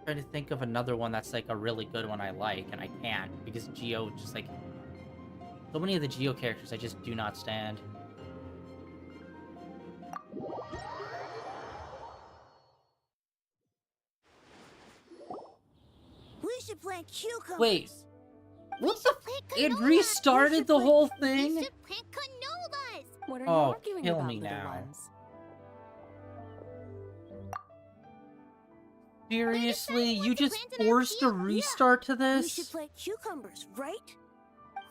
Trying to think of another one that's like a really good one I like, and I can't because Geo just like so many of the Geo characters I just do not stand. We should plant cucumbers. Wait, what the? Plant It canola. restarted the whole We thing? should plant canolas. What are you Oh, arguing kill about, me little now. ones? Seriously, what you to just plant in our forced a field. Yeah. restart to We this? should plant cucumbers, right?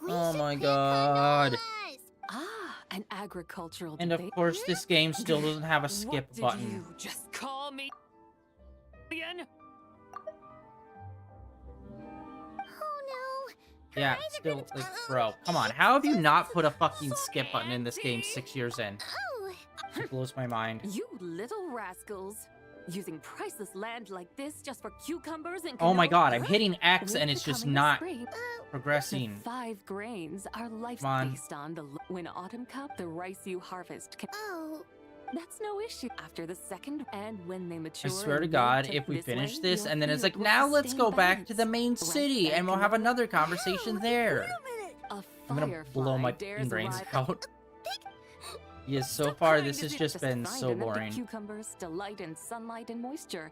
We Oh should my plant God. canolas. Ah, an agricultural And of debate. course, this game still doesn't have a skip What did button. you just call me again? Oh no. Yeah, Eyes are still, gonna- like, bro, come on. How have you not put a fucking skip button in this game 6 years in? Oh. It blows my mind. You little rascals. Using priceless land like this just for cucumbers and Oh my canola? god, I'm hitting X With and the it's just coming of not spring, Oh. progressing. the 5 grains are life's Come on. based on the when autumn cup the rice you harvest can Oh. that's no issue after the second and when they I mature. swear to and God, make if we this finish way, this, your and then it's field like, will now let's sustain go back to balance. the main Rice city, and we'll have canola. another conversation there. Wait a minute. A I'm gonna firefly blow my dares brains arrive- out. Yes, so Stop far crying, this has it just been find so enough to boring. Cucumbers delight in sunlight and moisture.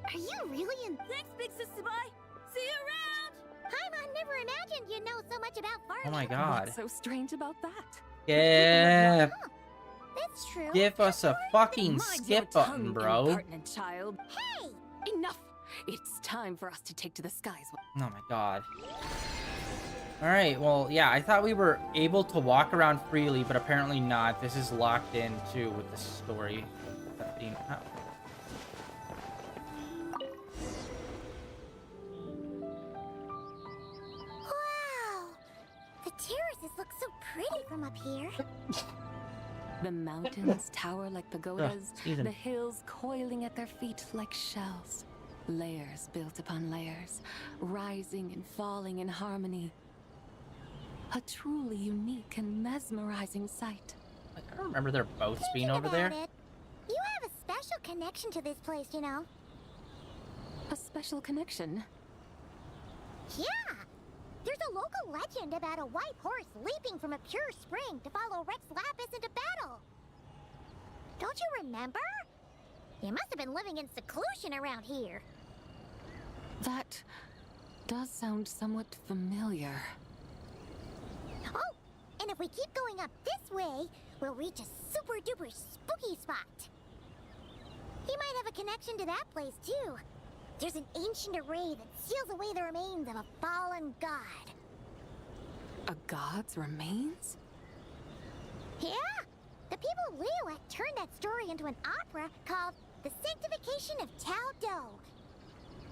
Are you really in? Thanks, Big Sister Bye. See you around. I never imagined you know so much about farming. Oh my god. What's so strange about that? Yeah, That's true. give us a fucking Mind skip your button, tongue, bro. impertinent child. Hey. Enough! It's time for us to take to the skies. Oh my god. Alright, well, yeah, I thought we were able to walk around freely, but apparently not. This is locked in, too, with the story. That being- oh. Wow. The terraces look so pretty from up here. The mountains tower like pagodas, Ethan. the hills coiling at their feet like shells. Layers built upon layers, rising and falling in harmony. A truly unique and mesmerizing sight. Like, I don't remember their boats being Thinking over there. about it, you have a special connection to this place, you know. A special connection. Yeah. There's a local legend about a white horse leaping from a pure spring to follow Rex Lapis into battle. Don't you remember? You must have been living in seclusion around here. That does sound somewhat familiar. Oh, and if we keep going up this way, we'll reach a super duper spooky spot. He might have a connection to that place too. There's an ancient array that seals away the remains of a fallen god. A god's remains? Yeah, the people Leo turned that story into an opera called The Sanctification of Tao Do.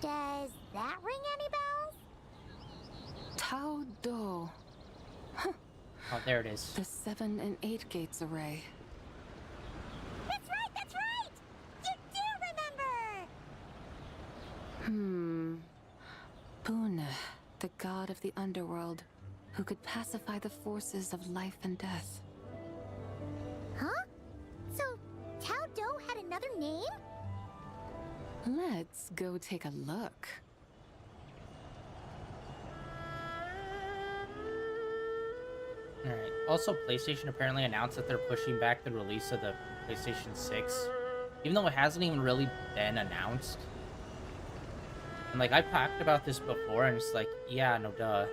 Does that ring any bells? Tao Do. Oh, there it is. The 7 and 8 gates array. That's right, that's right! You do remember! Pune, the god of the underworld, who could pacify the forces of life and death. Huh? So, Tao Do had another Let's go take a look. Alright. Also, PlayStation apparently announced that they're pushing back the release of the PlayStation 6. Even though it hasn't even really been announced. And, like, I've talked about this before, and it's like, yeah, no duh.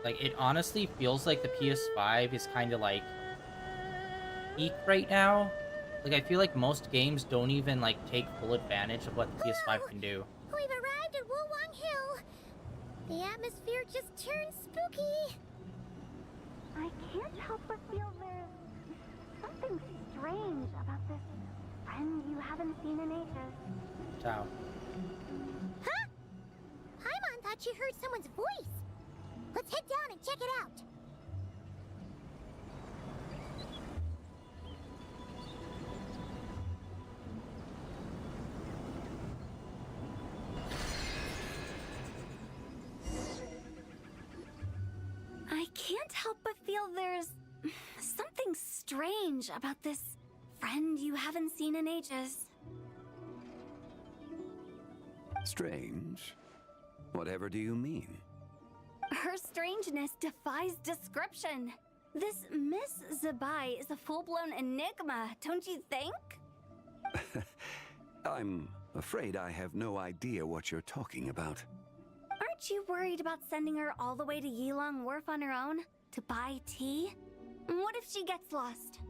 Like, it honestly feels like the PS5 is kind of, like, peak right now. Like, I feel like most games don't even, like, take full advantage of what the PS5 can do. We've arrived at Wulong Hill. The atmosphere just turned spooky. I can't help but feel there's something strange about this friend you haven't seen in ages. Ciao. Huh? Paimon thought she heard someone's voice. Let's head down and check it out. I can't help but feel there's something strange about this friend you haven't seen in ages. Strange? Whatever do you mean? Her strangeness defies description. This Miss Zabai is a full-blown enigma, don't you think? I'm afraid I have no idea what you're talking about. Aren't you worried about sending her all the way to Yilong Wharf on her own to buy tea? What if she gets lost?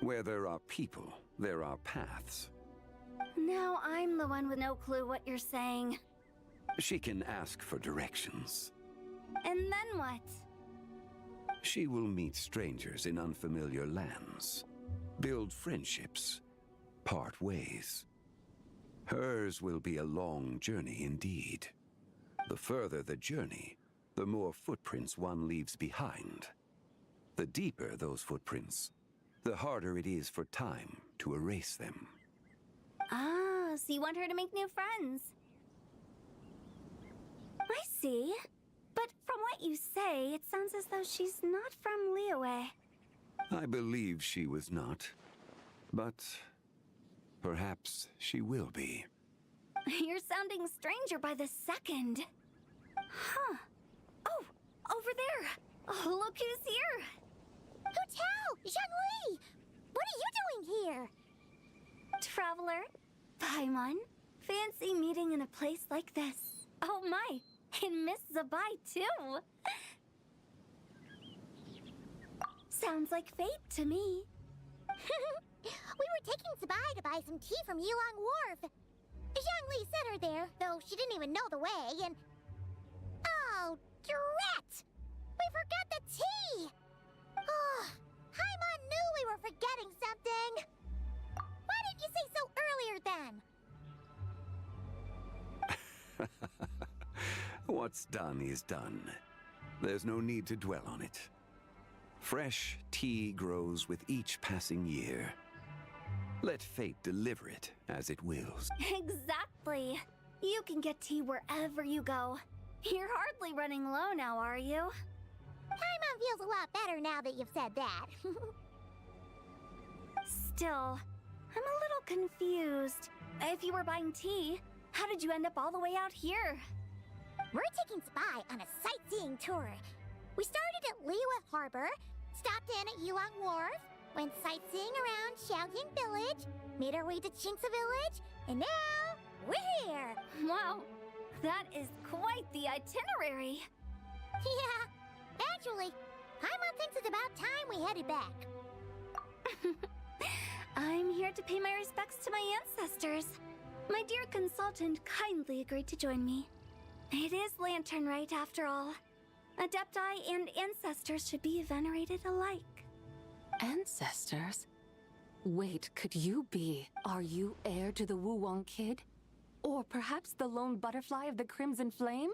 Where there are people, there are paths. Now I'm the one with no clue what you're saying. She can ask for directions. And then what? She will meet strangers in unfamiliar lands, build friendships, part ways. Hers will be a long journey indeed. The further the journey, the more footprints one leaves behind. The deeper those footprints, the harder it is for time to erase them. Ah, so you want her to make new friends? I see. But from what you say, it sounds as though she's not from Liyue. I believe she was not, but perhaps she will be. You're sounding stranger by the second. Huh. Oh, over there. Oh, look who's here. Hu Tao! Zhongli! What are you doing here? Traveler, Paimon, fancy meeting in a place like this. Oh my, and Miss Zabai too. Sounds like fate to me. We were taking Zabai to buy some tea from Yilong Wharf. Zhongli sent her there, though she didn't even know the way, and... Oh, drat! We forgot the tea! Oh, Paimon knew we were forgetting something! Why didn't you say so earlier then? What's done is done. There's no need to dwell on it. Fresh tea grows with each passing year. Let fate deliver it as it wills. Exactly. You can get tea wherever you go. You're hardly running low now, are you? Paimon feels a lot better now that you've said that. Still, I'm a little confused. If you were buying tea, how did you end up all the way out here? We're taking Spy on a sightseeing tour. We started at Liyue Harbor, stopped in at Yilong Wharf, went sightseeing around Xiaoying Village, made our way to Qingce Village, and now we're here. Wow, that is quite the itinerary. Yeah, actually, Paimon thinks it's about time we headed back. I'm here to pay my respects to my ancestors. My dear consultant kindly agreed to join me. It is Lantern Rite, after all. Adepti and ancestors should be venerated alike. Ancestors? Wait, could you be? Are you heir to the Wulong Kid? Or perhaps the lone butterfly of the Crimson Flame?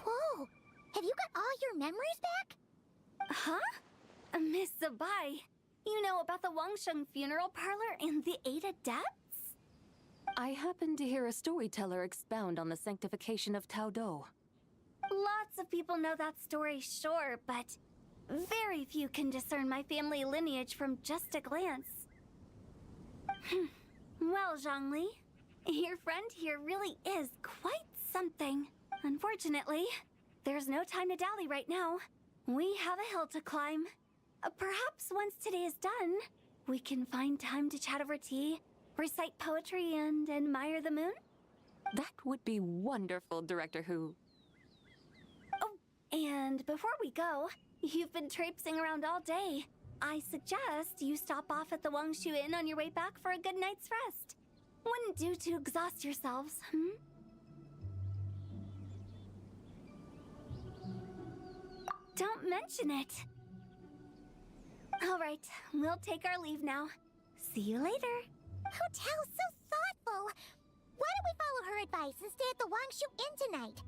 Whoa, have you got all your memories back? Huh? Miss Zabai, you know about the Wangsheng funeral parlor and the 8 adepts? I happened to hear a storyteller expound on the sanctification of Tao Do. Lots of people know that story, sure, but very few can discern my family lineage from just a glance. Well, Zhongli, Your friend here really is quite something. Unfortunately, there's no time to dally right now. We have a hill to climb. Perhaps once today is done, we can find time to chat over tea, recite poetry, and admire the moon? That would be wonderful, Director Who. And before we go, you've been traipsing around all day. I suggest you stop off at the Wangshu Inn on your way back for a good night's rest. Wouldn't do to exhaust yourselves, Don't mention it. All right, we'll take our leave now. See you later. Hotel's so thoughtful. Why don't we follow her advice and stay at the Wangshu Inn tonight?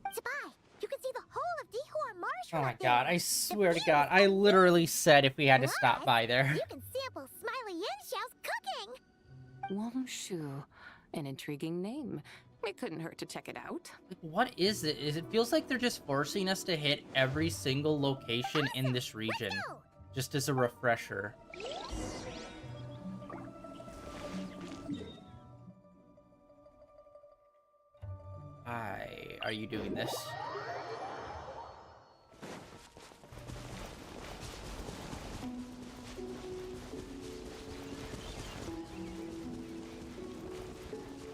Sabai, you can see the whole of Dihua Marsh Oh from my up there. god, I swear to god, I literally said if we had to stop by there. You can sample Smiley Yin-Xiao's cooking. Wangshu. An intriguing name. It couldn't hurt to check it out. What is it? It feels like they're just forcing us to hit every single location in this region, go. just as a refresher. Are you doing this?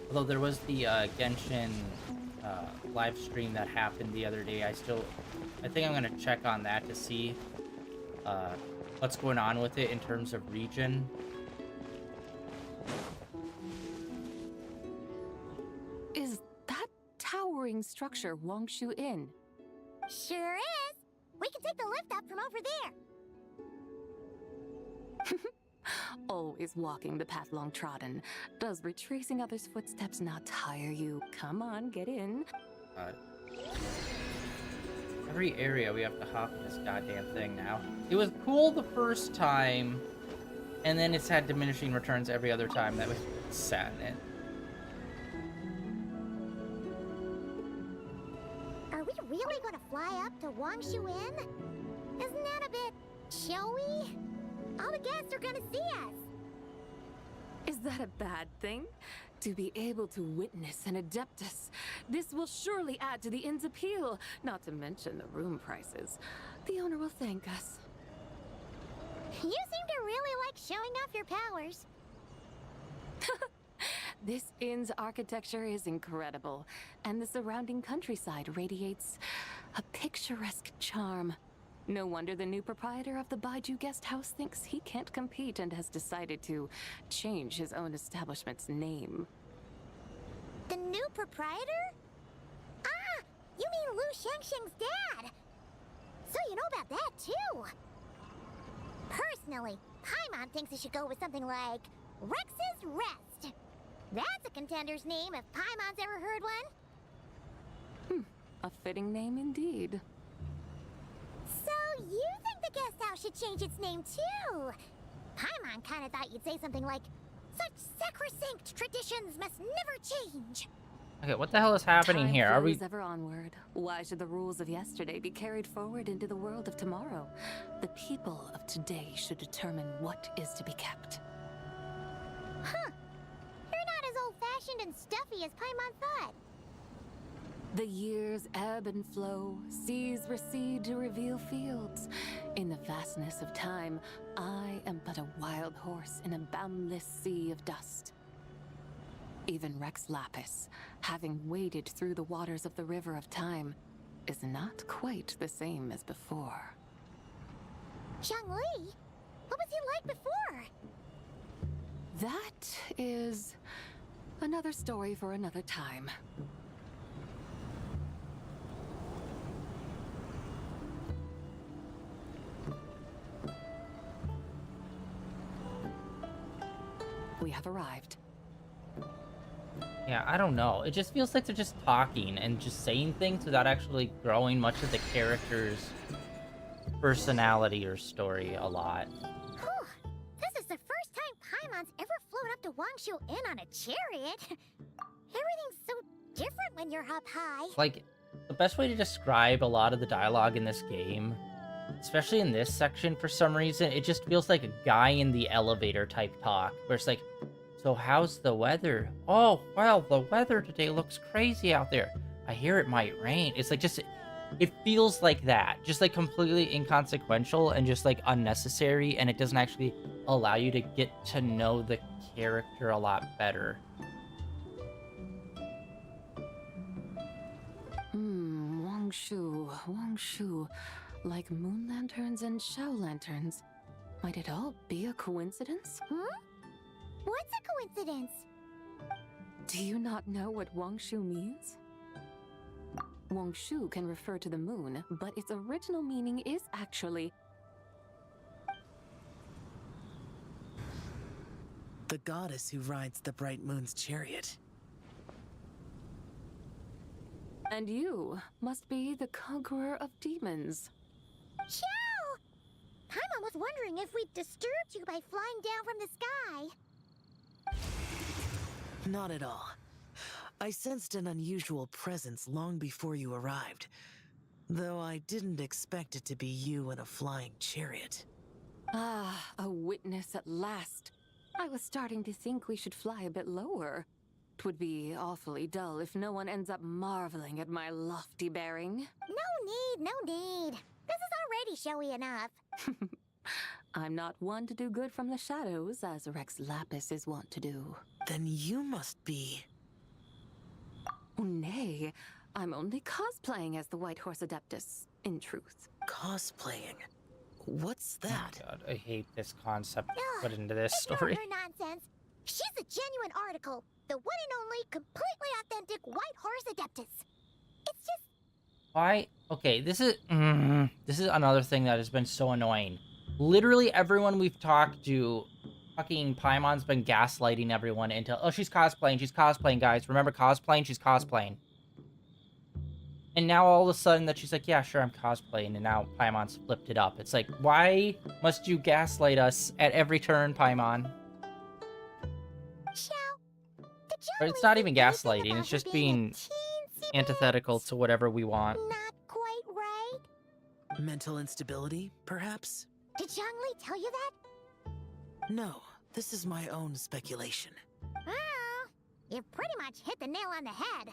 Although there was the Genshin live stream that happened the other day, I think I'm gonna check on that to see what's going on with it in terms of region. Is that towering structure Wangshu Inn? Sure is. We can take the lift up from over there. Always walking the path long trodden. Does retracing others' footsteps not tire you? Come on, get in. Every area we have to hop in this goddamn thing now. It was cool the first time, and then it's had diminishing returns every other time that we sat in it. Are we really going to fly up to Wangshu Inn? Isn't that a bit showy? All the guests are going to see us. Is that a bad thing? To be able to witness an Adeptus. This will surely add to the inn's appeal, not to mention the room prices. The owner will thank us. You seem to really like showing off your powers. This inn's architecture is incredible, and the surrounding countryside radiates a picturesque charm. No wonder the new proprietor of the Baiju guest house thinks he can't compete and has decided to change his own establishment's name. The new proprietor? Ah, you mean Lu Shengsheng's dad. So you know about that, too. Personally, Paimon thinks it should go with something like Rex's Rest. That's a contender's name if Paimon's ever heard one. A fitting name indeed. So you think the guest house should change its name, too? Paimon kinda thought you'd say something like, such sacrosanct traditions must never change. Okay, what the hell is happening Time here? Are we... flows ever onward. Why should the rules of yesterday be carried forward into the world of tomorrow? The people of today should determine what is to be kept. Huh. You're not as old-fashioned and stuffy as Paimon thought. The years ebb and flow, seas recede to reveal fields. In the vastness of time, I am but a wild horse in a boundless sea of dust. Even Rex Lapis, having waded through the waters of the river of time, is not quite the same as before. Zhongli? What was he like before? That is another story for another time. We have arrived. Yeah, I don't know. It just feels like they're just talking and just saying things without actually growing much of the character's personality or story a lot. Whew. This is the first time Paimon's ever flown up to Wangshu Inn on a chariot. Everything's so different when you're up high. Like, the best way to describe a lot of the dialogue in this game, especially in this section for some reason, it just feels like a guy in the elevator type talk, where it's like, So how's the weather? Oh, well, the weather today looks crazy out there. I hear it might rain. It's like just, it feels like that. Just like completely inconsequential and just like unnecessary. And it doesn't actually allow you to get to know the character a lot better. Wangshu. Like moon lanterns and shao lanterns. Might it all be a coincidence? What's a coincidence? Do you not know what Wangshu means? Wangshu can refer to the moon, but its original meaning is actually the goddess who rides the bright moon's chariot. And you must be the conqueror of demons. Chow! Paimon was wondering if we'd disturbed you by flying down from the sky. Not at all. I sensed an unusual presence long before you arrived, though I didn't expect it to be you in a flying chariot. Ah, a witness at last. I was starting to think we should fly a bit lower. 'Twould be awfully dull if no one ends up marveling at my lofty bearing. No need. This is already showy enough. I'm not one to do good from the shadows, as Rex Lapis is wont to do. Then you must be... Oh, nay, I'm only cosplaying as the White Horse Adeptus, in truth. Cosplaying? What's that? Oh God, I hate this concept put into this Ignore story. her nonsense. She's a genuine article. The one and only, completely authentic White Horse Adeptus. It's just... Why? Okay, this is another thing that has been so annoying. Literally everyone we've talked to, fucking Paimon's been gaslighting everyone into, oh, she's cosplaying, guys. Remember cosplaying? She's cosplaying. And now all of a sudden that she's like, yeah, sure, I'm cosplaying, and now Paimon's flipped it up. It's like, why must you gaslight us at every turn, Paimon? Or it's not even gaslighting, it's just being antithetical to whatever we want. Not quite right. Mental instability, perhaps? Did Zhongli tell you that? No, this is my own speculation. Well, you've pretty much hit the nail on the head.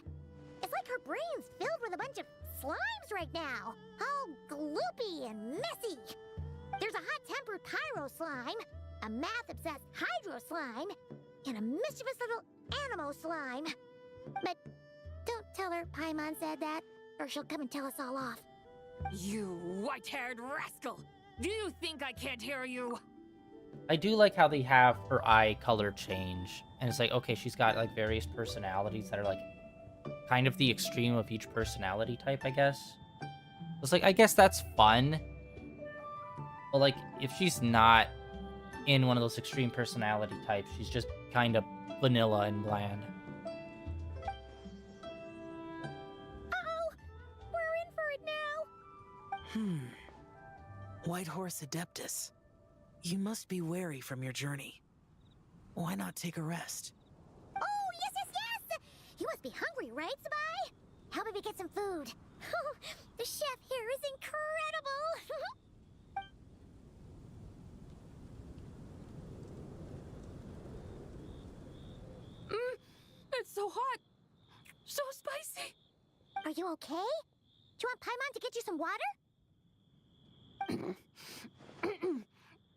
It's like her brain's filled with a bunch of slimes right now. All gloopy and messy. There's a hot-tempered pyro slime, a math-obsessed hydro slime, and a mischievous little animal slime. But don't tell her Paimon said that, or she'll come and tell us all off. You white-haired rascal! Do you think I can't hear you? I do like how they have her eye color change. And it's like, okay, she's got like various personalities that are like kind of the extreme of each personality type, I guess. It's like, I guess that's fun. But like, if she's not in one of those extreme personality types, she's just kind of vanilla and bland. Uh-oh! We're in for it now! White Horse Adeptus. You must be weary from your journey. Why not take a rest? Oh, yes! You must be hungry, right, Sabai? How about we get some food? The chef here is incredible! It's so hot! So spicy! Are you okay? Do you want Paimon to get you some water?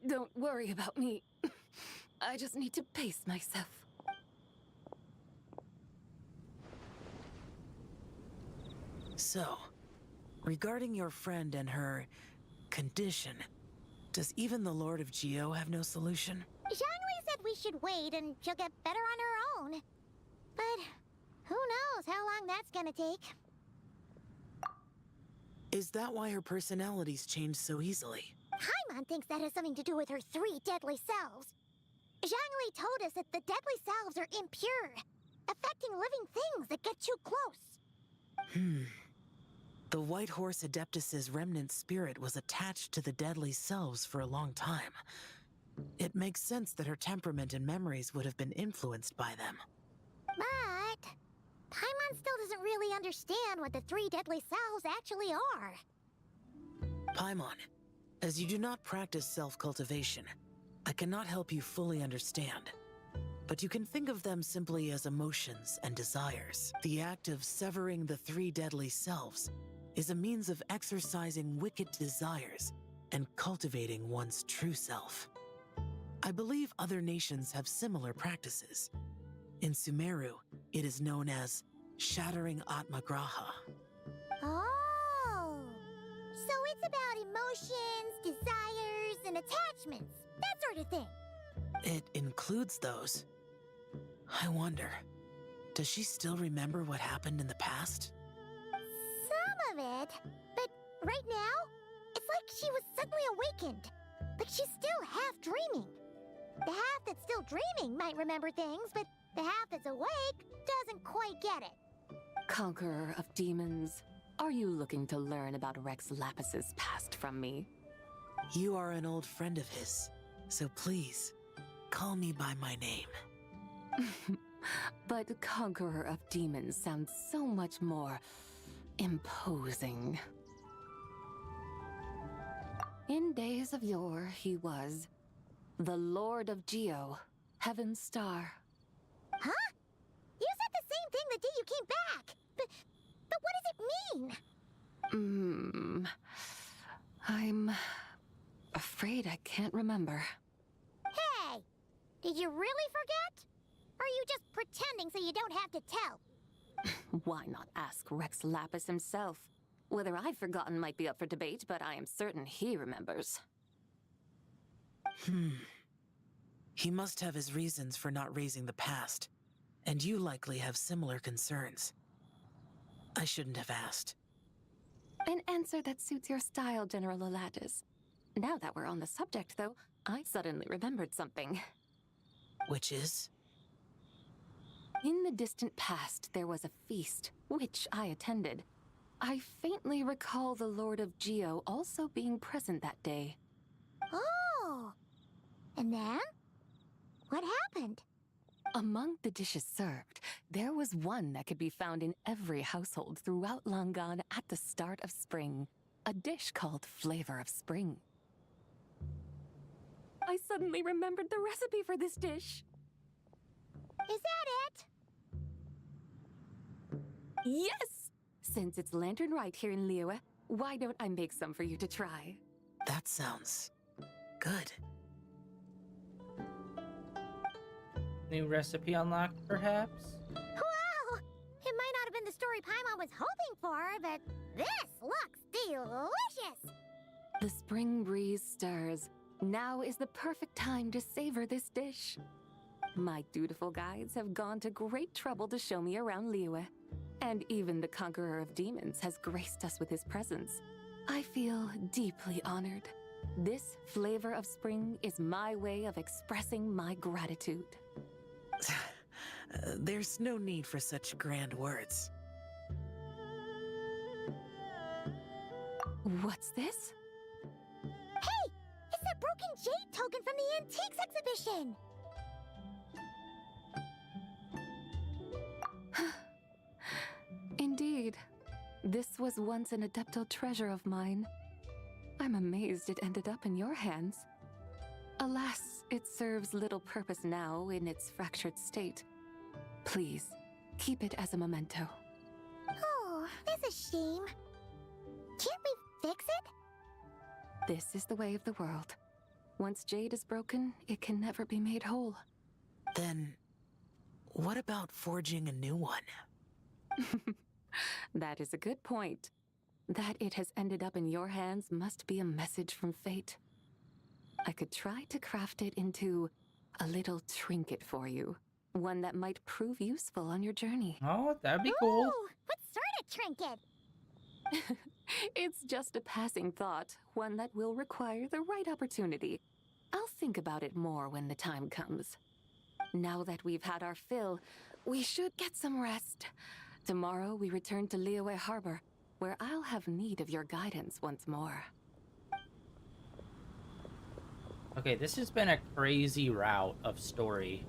Don't worry about me. I just need to pace myself. So, regarding your friend and her condition, does even the Lord of Geo have no solution? Zhongli said we should wait and she'll get better on her own. But who knows how long that's gonna take. Is that why her personalities change so easily? Paimon thinks that has something to do with her 3 deadly selves. Zhongli told us that the deadly selves are impure, affecting living things that get too close. The White Horse Adeptus's remnant spirit was attached to the deadly selves for a long time. It makes sense that her temperament and memories would have been influenced by them. But Paimon still doesn't really understand what the 3 deadly selves actually are. Paimon, as you do not practice self-cultivation, I cannot help you fully understand. but you can think of them simply as emotions and desires. The act of severing the three deadly selves is a means of exercising wicked desires and cultivating one's true self. I believe other nations have similar practices. In Sumeru, it is known as shattering Atmagraha. Oh! So it's about emotions, desires, and attachments. That sort of thing. It includes those. I wonder, does she still remember what happened in the past? Some of it. But right now, it's like she was suddenly awakened. Like she's still half dreaming. The half that's still dreaming might remember things, but the half that's awake doesn't quite get it. Conqueror of demons, are you looking to learn about Rex Lapis's past from me? You are an old friend of his, so please, call me by my name. But Conqueror of Demons sounds so much more imposing. In days of yore, he was the Lord of Geo, Heaven's Star. Huh? You said the same thing the day you came back. But what does it mean? I'm afraid I can't remember. Hey! Did you really forget? Or are you just pretending so you don't have to tell? Why not ask Rex Lapis himself? Whether I've forgotten might be up for debate, but I am certain he remembers. He must have his reasons for not raising the past, and you likely have similar concerns. I shouldn't have asked. An answer that suits your style, General Alatis. Now that we're on the subject, though, I suddenly remembered something. Which is? In the distant past, there was a feast, which I attended. I faintly recall the Lord of Geo also being present that day. Oh! And then? What happened? Among the dishes served, there was one that could be found in every household throughout Langan at the start of spring. A dish called Flavor of Spring. I suddenly remembered the recipe for this dish. Is that it? Yes! Since it's Lantern Rite here in Liyue, why don't I make some for you to try? That sounds good. New recipe unlocked, perhaps? Wow! It might not have been the story Paimon was hoping for, but this looks delicious! The spring breeze stirs. Now is the perfect time to savor this dish. My dutiful guides have gone to great trouble to show me around Liyue. And even the Conqueror of Demons has graced us with his presence. I feel deeply honored. This Flavor of Spring is my way of expressing my gratitude. There's no need for such grand words. What's this? Hey! It's that broken jade token from the Antiques exhibition! Indeed. This was once an Adeptal treasure of mine. I'm amazed it ended up in your hands. Alas, it serves little purpose now in its fractured state. Please, keep it as a memento. Oh, that's a shame. Can't we fix it? This is the way of the world. Once jade is broken, it can never be made whole. Then, what about forging a new one? That is a good point. That it has ended up in your hands must be a message from fate. I could try to craft it into a little trinket for you. One that might prove useful on your journey. Oh, that'd be cool. Ooh, what sort of trinket? It's just a passing thought, one that will require the right opportunity. I'll think about it more when the time comes. Now that we've had our fill, we should get some rest. Tomorrow we return to Liyue Harbor, where I'll have need of your guidance once more. Okay, this has been a crazy route of story.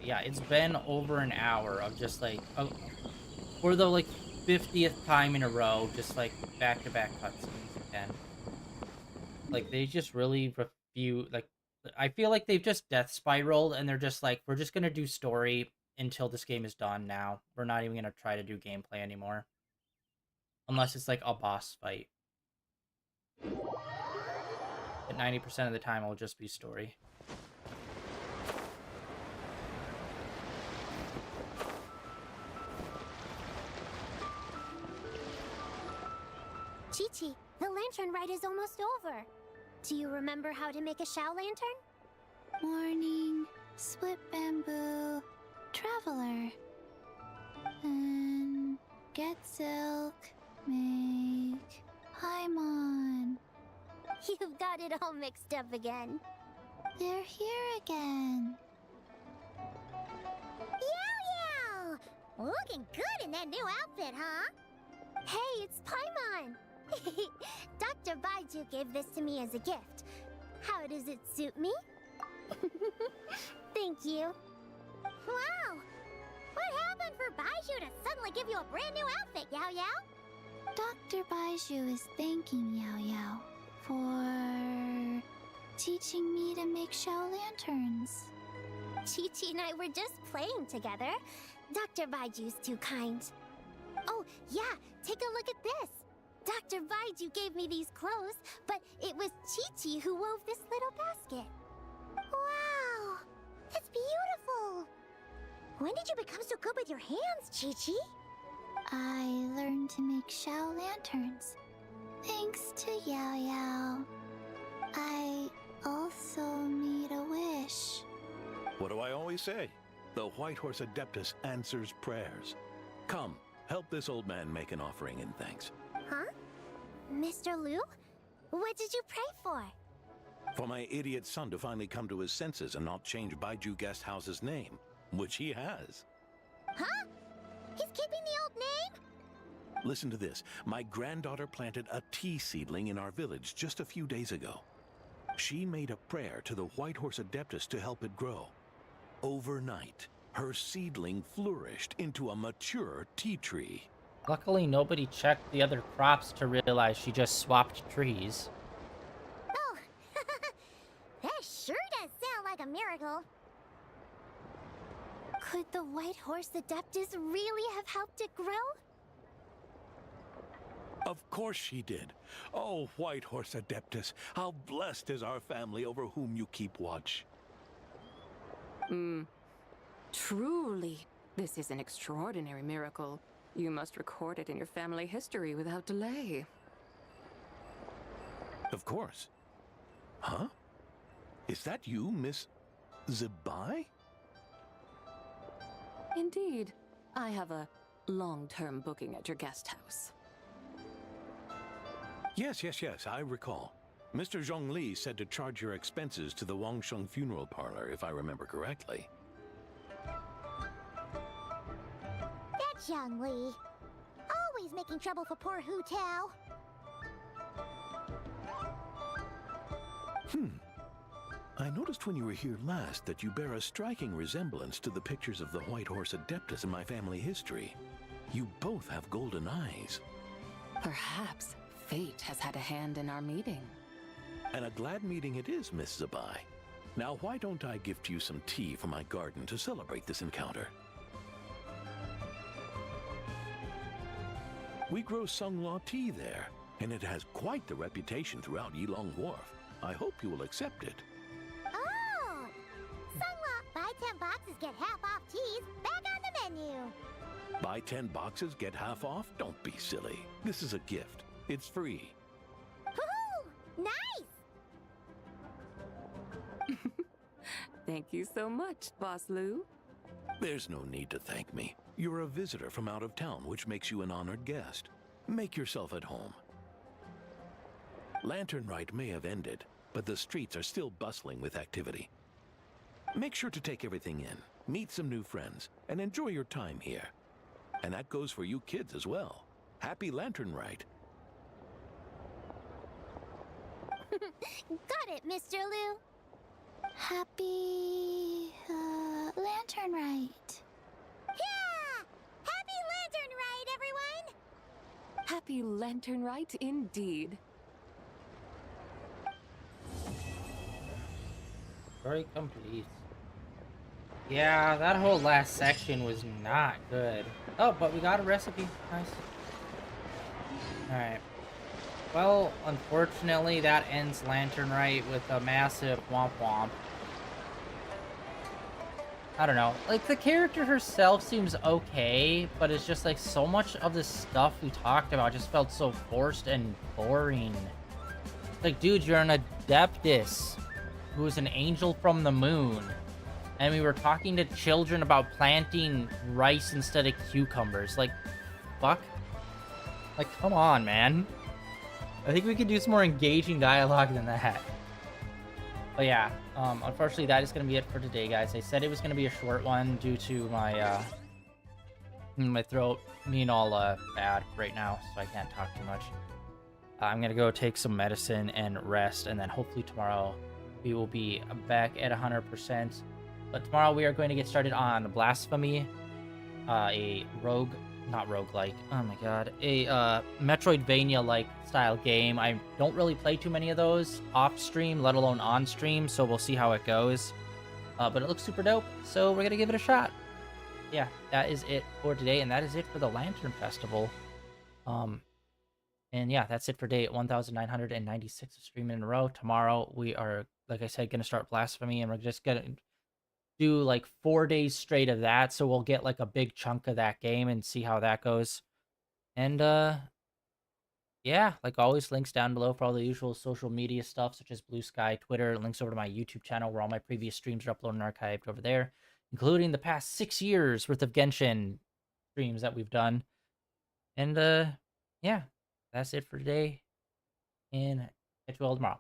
Yeah, it's been over an hour of just like, for the like 50th time in a row, just like back-to-back cutscenes again. Like they just really refuse. Like I feel like they've just death spiraled, and they're just like, we're just gonna do story until this game is done. Now we're not even gonna try to do gameplay anymore, unless it's like a boss fight. But 90% of the time, it'll just be story. Chi-Chi, the lantern ride is almost over. Do you remember how to make a Shao lantern? Warning, split bamboo, traveler. And get silk, make Paimon. You've got it all mixed up again. They're here again. Yow Yow! Looking good in that new outfit, huh? Hey, it's Paimon! Dr. Baiju gave this to me as a gift. How does it suit me? Thank you. Wow! What happened for Baiju to suddenly give you a brand new outfit, Yao Yao? Dr. Baiju is thanking Yao Yao for teaching me to make Shao lanterns. Chi-Chi and I were just playing together. Dr. Baiju's too kind. Oh, yeah, take a look at this. Dr. Baiju gave me these clothes, but it was Chi-Chi who wove this little basket. Wow, that's beautiful. When did you become so good with your hands, Chi-Chi? I learned to make Shao lanterns, thanks to Yao Yao. I also made a wish. What do I always say? The White Horse Adeptus answers prayers. Come, help this old man make an offering in thanks. Huh? Mr. Liu? What did you pray for? For my idiot son to finally come to his senses and not change Baiju Guest House's name, which he has. Huh? He's keeping the old name? Listen to this. My granddaughter planted a tea seedling in our village just a few days ago. She made a prayer to the White Horse Adeptus to help it grow. Overnight, her seedling flourished into a mature tea tree. Luckily, nobody checked the other crops to realize she just swapped trees. Oh, that sure does sound like a miracle. Could the White Horse Adeptus really have helped it grow? Of course she did. Oh, White Horse Adeptus, how blessed is our family over whom you keep watch. Truly, this is an extraordinary miracle. You must record it in your family history without delay. Of course. Huh? Is that you, Miss Zibai? Indeed. I have a long-term booking at your guest house. Yes, I recall. Mr. Zhongli said to charge your expenses to the Wangsheng funeral parlor, if I remember correctly. That's Young Li. Always making trouble for poor Hu Tao. I noticed when you were here last that you bear a striking resemblance to the pictures of the White Horse Adeptus in my family history. You both have golden eyes. Perhaps fate has had a hand in our meeting. And a glad meeting it is, Miss Zibai. Now, why don't I gift you some tea from my garden to celebrate this encounter? We grow Sunglaw tea there, and it has quite the reputation throughout Yilong Wharf. I hope you will accept it. Oh! Sunglaw, buy 10 boxes, get half off teas, back on the menu. Buy 10 boxes, get half off? Don't be silly. This is a gift. It's free. Woohoo! Nice! Thank you so much, Boss Liu. There's no need to thank me. You're a visitor from out of town, which makes you an honored guest. Make yourself at home. Lantern Rite may have ended, but the streets are still bustling with activity. Make sure to take everything in, meet some new friends, and enjoy your time here. And that goes for you kids as well. Happy Lantern Rite. Got it, Mr. Liu. Happy Lantern Ride. happy lantern rite indeed. Story complete. Yeah, that whole last section was not good. Oh, but we got a recipe. Nice. Alright. Well, unfortunately, that ends Lantern Rite with a massive womp womp. I don't know. Like, the character herself seems okay, but it's just like so much of the stuff we talked about just felt so forced and boring. Like, dude, you're an Adeptus who is an angel from the moon. And we were talking to children about planting rice instead of cucumbers. Like, fuck? Like, come on, man. I think we could do some more engaging dialogue than that. But yeah, unfortunately, that is going to be it for today, guys. I said it was going to be a short one due to my, my throat being all, bad right now, so I can't talk too much. I'm going to go take some medicine and rest, and then hopefully tomorrow we will be back at 100%. But tomorrow we are going to get started on Blasphemy, a not roguelike, oh my god, a Metroidvania-like style game. I don't really play too many of those off-stream, let alone on-stream, so we'll see how it goes. But it looks super dope, so we're gonna give it a shot. Yeah, that is it for today, and that is it for the Lantern Festival. And yeah, that's it for day 1996 of streaming in a row. Tomorrow we are, like I said, gonna start Blasphemy, and we're just gonna do like 4 days straight of that, so we'll get like a big chunk of that game and see how that goes. And yeah, like always, links down below for all the usual social media stuff such as Blue Sky, Twitter, links over to my YouTube channel where all my previous streams are uploaded and archived over there, including the past 6 years worth of Genshin streams that we've done. And yeah, that's it for today, and catch you all tomorrow.